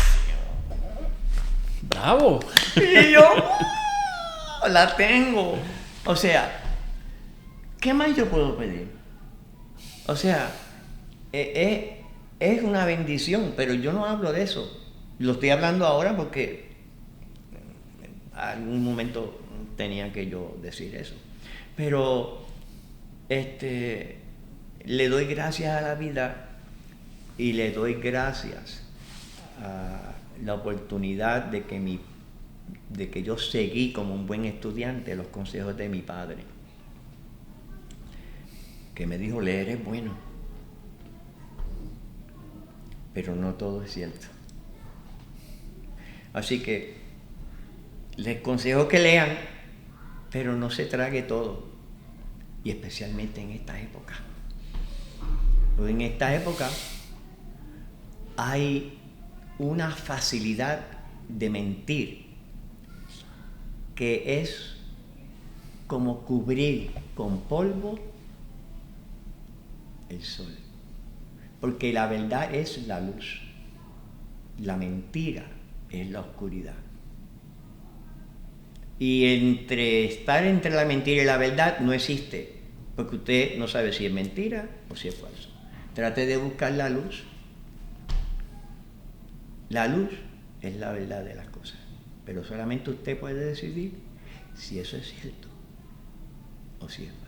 ¡Bravo! Y yo, la tengo. O sea, ¿qué más yo puedo pedir? O sea, es una bendición, pero yo no hablo de eso. Lo estoy hablando ahora porque en algún momento tenía que yo decir eso. Pero le doy gracias a la vida y le doy gracias a la oportunidad de que yo seguí como un buen estudiante los consejos de mi padre, que me dijo, leer es bueno, pero no todo es cierto. Así que les aconsejo que lean, pero no se trague todo, y especialmente en esta época. Porque en esta época hay una facilidad de mentir que es como cubrir con polvo el sol. Porque la verdad es la luz, la mentira es la oscuridad. Y estar entre la mentira y la verdad no existe, porque usted no sabe si es mentira o si es falso. Trate de buscar la luz. La luz es la verdad de las cosas, pero solamente usted puede decidir si eso es cierto o si es falso.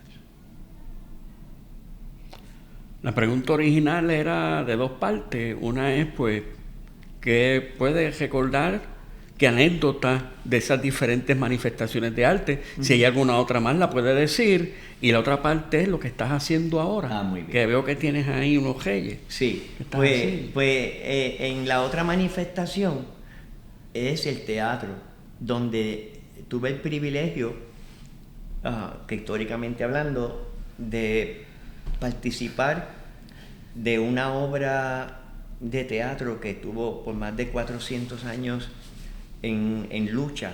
La pregunta original era de 2 partes. Una es, pues, ¿qué puedes recordar? ¿Qué anécdotas de esas diferentes manifestaciones de arte? Si hay alguna otra más, la puedes decir. Y la otra parte es lo que estás haciendo ahora. Ah, muy bien. Que veo que tienes ahí unos reyes. Sí, pues en la otra manifestación es el teatro, donde tuve el privilegio, que históricamente hablando, de participar de una obra de teatro que estuvo por más de 400 años en lucha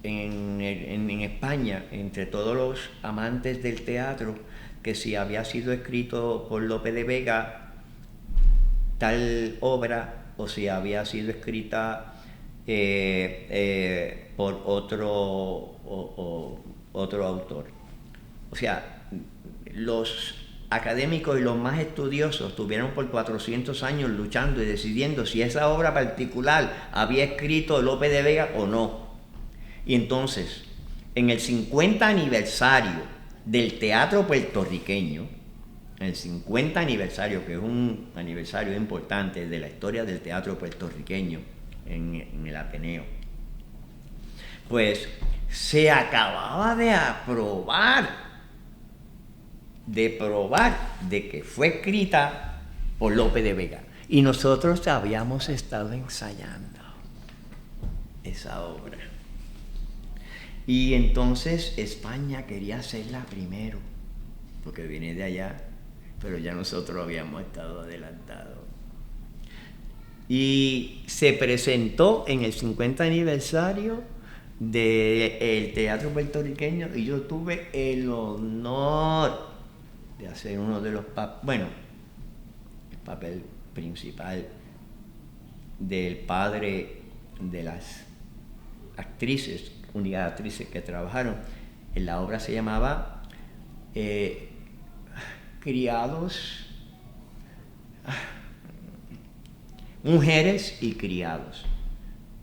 en España entre todos los amantes del teatro, que si había sido escrito por Lope de Vega tal obra o si había sido escrita por otro autor. O sea, los académicos y los más estudiosos estuvieron por 400 años luchando y decidiendo si esa obra particular había escrito Lope de Vega o no. Y entonces, en el 50 aniversario del teatro puertorriqueño, el 50 aniversario, que es un aniversario importante de la historia del teatro puertorriqueño en el Ateneo, pues se acababa de probar de que fue escrita por Lope de Vega. Y nosotros habíamos estado ensayando esa obra. Y entonces España quería hacerla primero, porque viene de allá, pero ya nosotros habíamos estado adelantados. Y se presentó en el 50 aniversario del teatro puertorriqueño y yo tuve el honor de hacer uno de los el papel principal del padre de las actrices, únicas actrices que trabajaron en la obra, se llamaba Criados, Mujeres y Criados.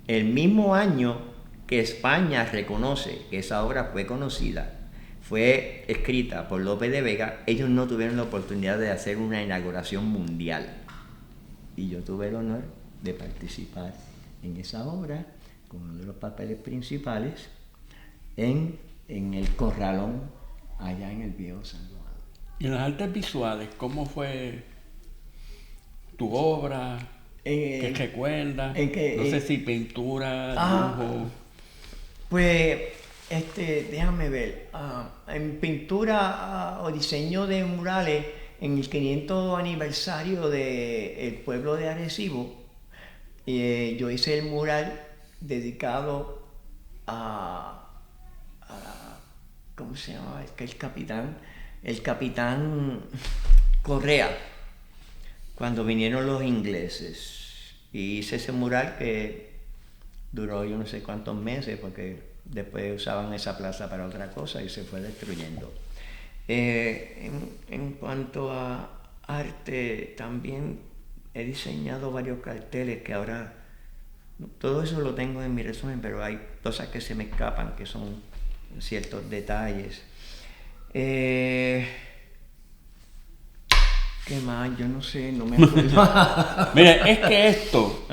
El mismo año que España reconoce que esa obra fue conocida, fue escrita por Lope de Vega, ellos no tuvieron la oportunidad de hacer una inauguración mundial. Y yo tuve el honor de participar en esa obra con uno de los papeles principales en el Corralón, allá en el viejo San Juan. Y en las artes visuales, ¿cómo fue tu obra? ¿Qué recuerdas? No sé si pintura, dibujo. Pues, déjame ver. En pintura o diseño de murales, en el 500 aniversario del pueblo de Arecibo, yo hice el mural dedicado a ¿cómo se llama? El capitán Correa, cuando vinieron los ingleses. Y hice ese mural que duró yo no sé cuántos meses, porque después usaban esa plaza para otra cosa y se fue destruyendo. En cuanto a arte, también he diseñado varios carteles que ahora, todo eso lo tengo en mi resumen, pero hay cosas que se me escapan, que son ciertos detalles. ¿Qué más? Yo no sé, no me acuerdo. Mira, es que esto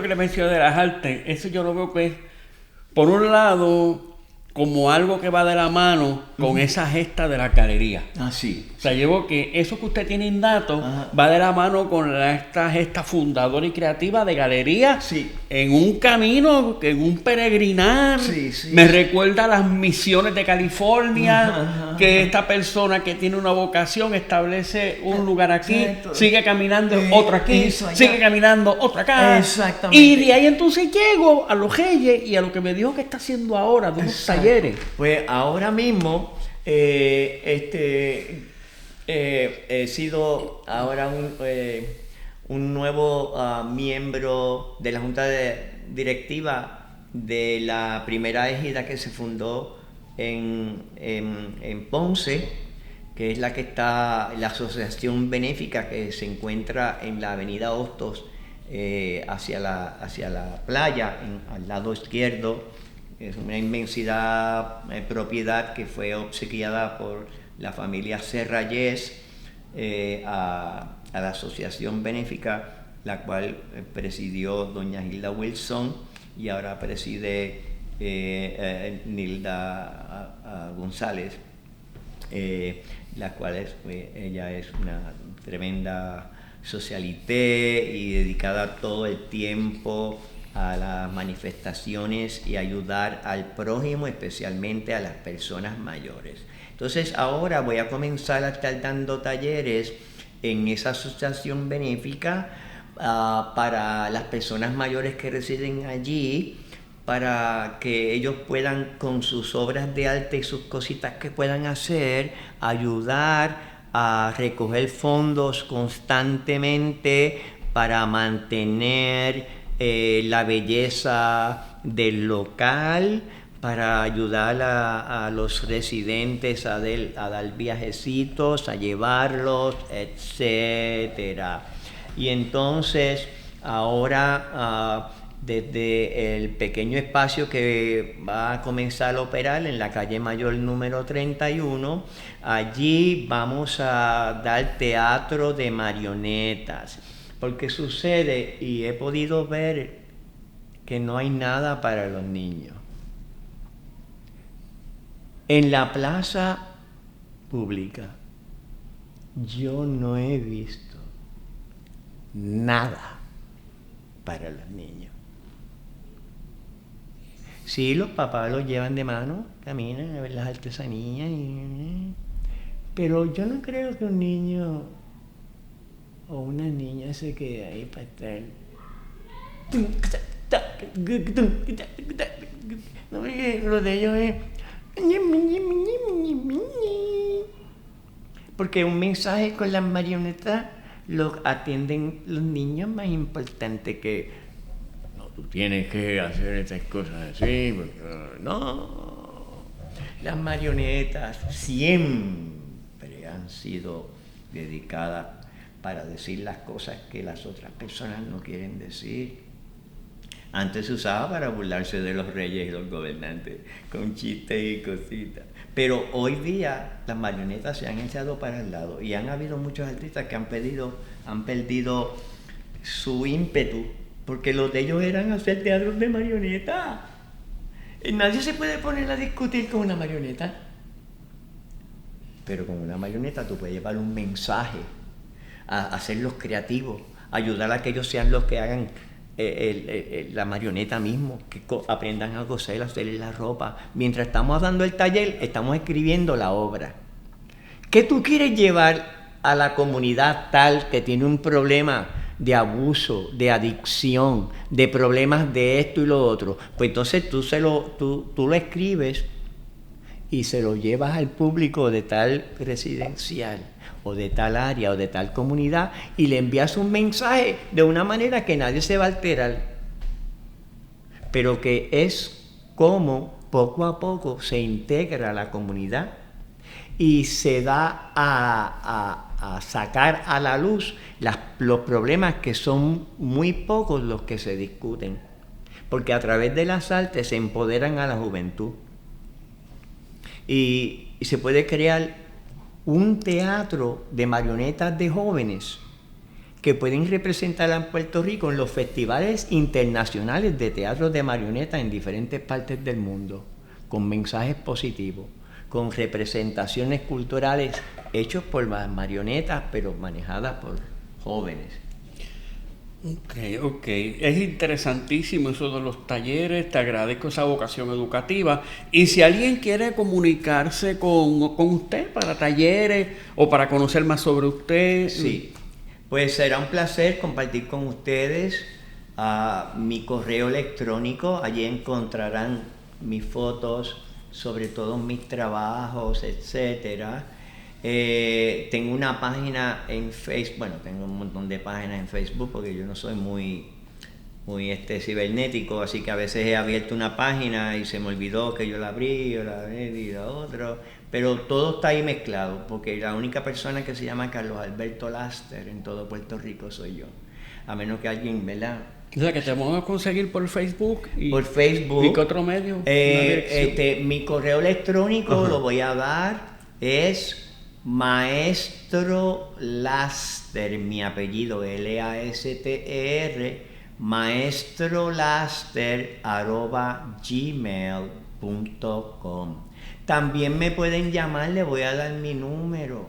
que le mencioné de las artes, eso yo lo veo que es, por un lado, como algo que va de la mano con esa gesta de la galería. Ah, sí. O sea, llevo que eso que usted tiene innato va de la mano con esta gesta fundadora y creativa de galería, sí, en un camino, en un peregrinar. Sí, sí. Me recuerda a las misiones de California, que esta persona que tiene una vocación establece un lugar aquí, sigue caminando otro aquí, sigue caminando otro acá. Exactamente. Y de ahí entonces llego a los Reyes y a lo que me dijo que está haciendo ahora, de unos talleres. Pues ahora mismo he sido ahora un nuevo miembro de la Junta Directiva de la primera ejida que se fundó en Ponce, que es la asociación benéfica que se encuentra en la avenida Hostos, hacia la playa, al lado izquierdo. Es una inmensidad propiedad que fue obsequiada por la familia Serrayes a la asociación benéfica, la cual presidió doña Hilda Wilson y ahora preside Nilda González, la cual ella es una tremenda socialité y dedicada todo el tiempo a las manifestaciones y ayudar al prójimo, especialmente a las personas mayores. Entonces ahora voy a comenzar a estar dando talleres en esa asociación benéfica para las personas mayores que residen allí, para que ellos puedan, con sus obras de arte y sus cositas que puedan hacer, ayudar a recoger fondos constantemente para mantener la belleza del local, para ayudar a los residentes a dar viajecitos, a llevarlos, etcétera. Y entonces ahora desde el pequeño espacio que va a comenzar a operar en la calle Mayor número 31, allí vamos a dar teatro de marionetas. Porque sucede, y he podido ver, que no hay nada para los niños. En la plaza pública yo no he visto nada para los niños. Sí, los papás los llevan de mano, caminan a ver las artesanías, pero yo no creo que un niño o una niña se quede ahí para estar. No, lo de ellos es. Porque un mensaje con las marionetas lo atienden los niños más importante que tú tienes que hacer estas cosas así, porque no. Las marionetas siempre han sido dedicadas para decir las cosas que las otras personas no quieren decir. Antes se usaba para burlarse de los reyes y los gobernantes, con chistes y cositas. Pero hoy día las marionetas se han echado para el lado y han habido muchos artistas que han perdido su ímpetu, porque los de ellos eran hacer teatros de marionetas. Y nadie se puede poner a discutir con una marioneta. Pero con una marioneta tú puedes llevar un mensaje, a hacerlos creativos, ayudar a que ellos sean los que hagan la marioneta mismo, que aprendan a coser, a hacerle la ropa. Mientras estamos dando el taller, estamos escribiendo la obra. ¿Qué tú quieres llevar a la comunidad tal que tiene un problema de abuso, de adicción, de problemas de esto y lo otro? Pues entonces tú lo escribes y se lo llevas al público de tal residencial o de tal área o de tal comunidad y le envías un mensaje de una manera que nadie se va a alterar, pero que es como poco a poco se integra a la comunidad y se da a sacar a la luz los problemas, que son muy pocos los que se discuten, porque a través de las artes se empoderan a la juventud y se puede crear un teatro de marionetas de jóvenes que pueden representar a Puerto Rico en los festivales internacionales de teatro de marionetas en diferentes partes del mundo, con mensajes positivos, con representaciones culturales hechos por marionetas, pero manejadas por jóvenes. Ok. Es interesantísimo eso de los talleres, te agradezco esa vocación educativa. Y si alguien quiere comunicarse con usted para talleres o para conocer más sobre usted. Sí, pues será un placer compartir con ustedes mi correo electrónico. Allí encontrarán mis fotos, sobre todo mis trabajos, etcétera. Tengo una página en Facebook, bueno, tengo un montón de páginas en Facebook porque yo no soy muy cibernético, así que a veces he abierto una página y se me olvidó que yo la abrí, y la otra, pero todo está ahí mezclado, porque la única persona que se llama Carlos Alberto Laster en todo Puerto Rico soy yo, a menos que alguien, ¿verdad? O sea, que te vamos a conseguir por Facebook. Por Facebook. ¿Y qué otro medio? Mi correo electrónico lo voy a dar, es Maestro Laster, mi apellido Laster, maestrolaster@gmail.com. También me pueden llamar, le voy a dar mi número,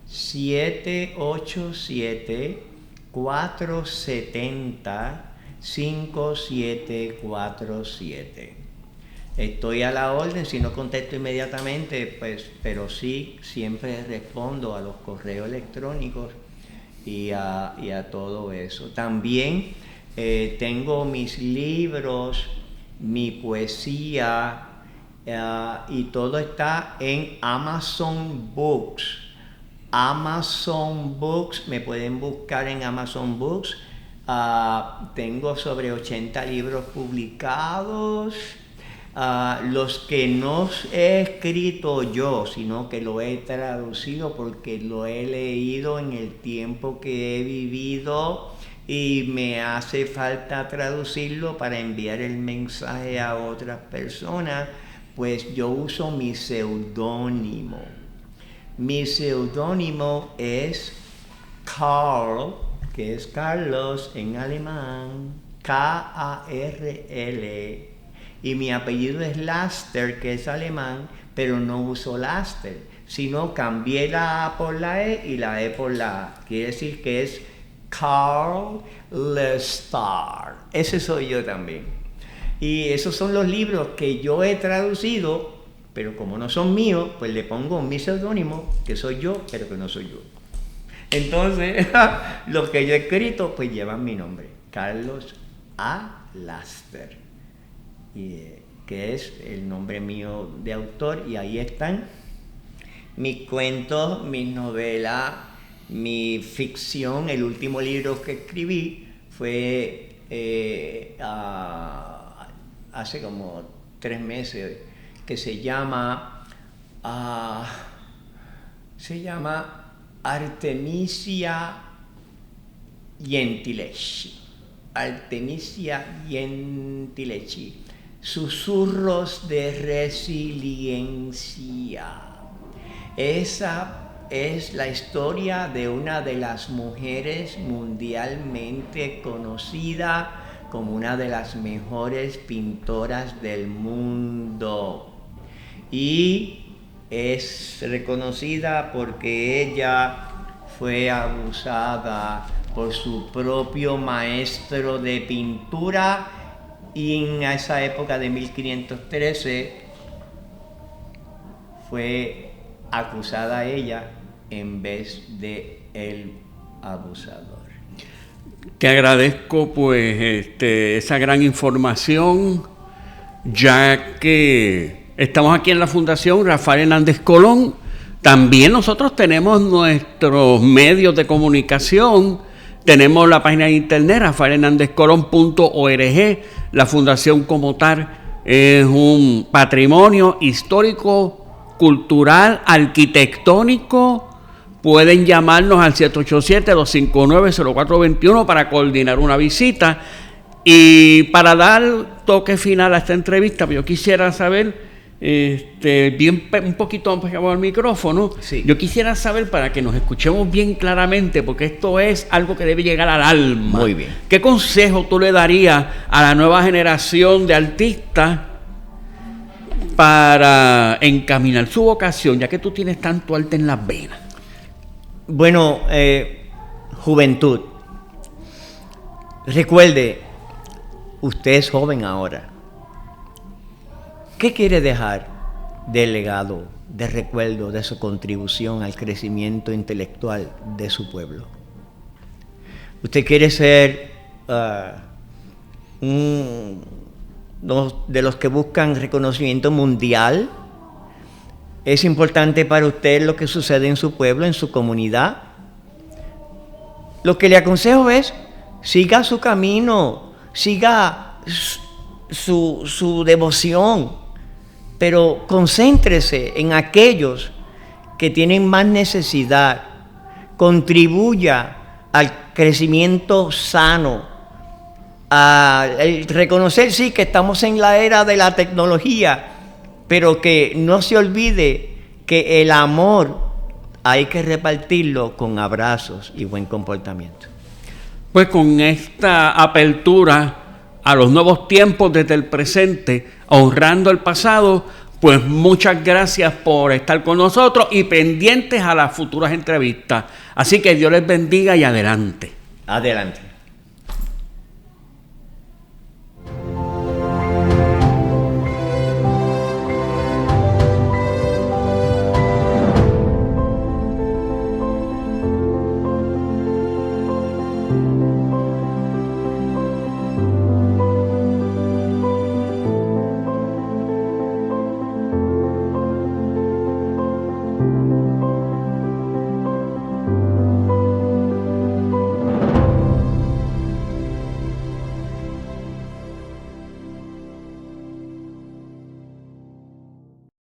787-470-5747. Estoy a la orden, si no contesto inmediatamente, pues, pero sí, siempre respondo a los correos electrónicos y a todo eso. También tengo mis libros, mi poesía, y todo está en Amazon Books. Amazon Books, me pueden buscar en Amazon Books. Tengo sobre 80 libros publicados. Los que no he escrito yo, sino que lo he traducido porque lo he leído en el tiempo que he vivido y me hace falta traducirlo para enviar el mensaje a otras personas, pues yo uso mi seudónimo. Mi seudónimo es Karl, que es Carlos en alemán, Karl. Y mi apellido es Laster, que es alemán, pero no uso Laster, sino cambié la A por la E y la E por la A. Quiere decir que es Karl Laster. Ese soy yo también. Y esos son los libros que yo he traducido, pero como no son míos, pues le pongo mi seudónimo, que soy yo, pero que no soy yo. Entonces, los que yo he escrito, pues llevan mi nombre, Carlos A. Laster. Que es el nombre mío de autor, y ahí están mis cuentos, mis novelas, mi ficción. El último libro que escribí fue hace como 3 meses, que se llama Artemisia Gentileschi. Artemisia Gentileschi. Susurros de resiliencia. Esa es la historia de una de las mujeres mundialmente conocida como una de las mejores pintoras del mundo. Y es reconocida porque ella fue abusada por su propio maestro de pintura, y en esa época de 1513 fue acusada ella en vez de el abusador. Te agradezco pues esa gran información, ya que estamos aquí en la Fundación Rafael Hernández Colón. También nosotros tenemos nuestros medios de comunicación. Tenemos la página de internet rafaelhernandezcolón.org. La fundación como tal es un patrimonio histórico, cultural, arquitectónico. Pueden llamarnos al 787-259-0421 para coordinar una visita. Y para dar toque final a esta entrevista, yo quisiera saber, un poquito más al micrófono, sí. Yo quisiera saber, para que nos escuchemos bien claramente, porque esto es algo que debe llegar al alma. Muy bien. ¿Qué consejo tú le darías a la nueva generación de artistas para encaminar su vocación, ya que tú tienes tanto arte en las venas? Bueno, juventud, recuerde, usted es joven ahora. ¿Qué quiere dejar de legado, de recuerdo, de su contribución al crecimiento intelectual de su pueblo? ¿Usted quiere ser de los que buscan reconocimiento mundial? ¿Es importante para usted lo que sucede en su pueblo, en su comunidad? Lo que le aconsejo es, siga su camino, siga su devoción, pero concéntrese en aquellos que tienen más necesidad. Contribuya al crecimiento sano, al reconocer, sí, que estamos en la era de la tecnología, pero que no se olvide que el amor hay que repartirlo con abrazos y buen comportamiento. Pues con esta apertura a los nuevos tiempos desde el presente, honrando el pasado, pues muchas gracias por estar con nosotros y pendientes a las futuras entrevistas. Así que Dios les bendiga y adelante. Adelante.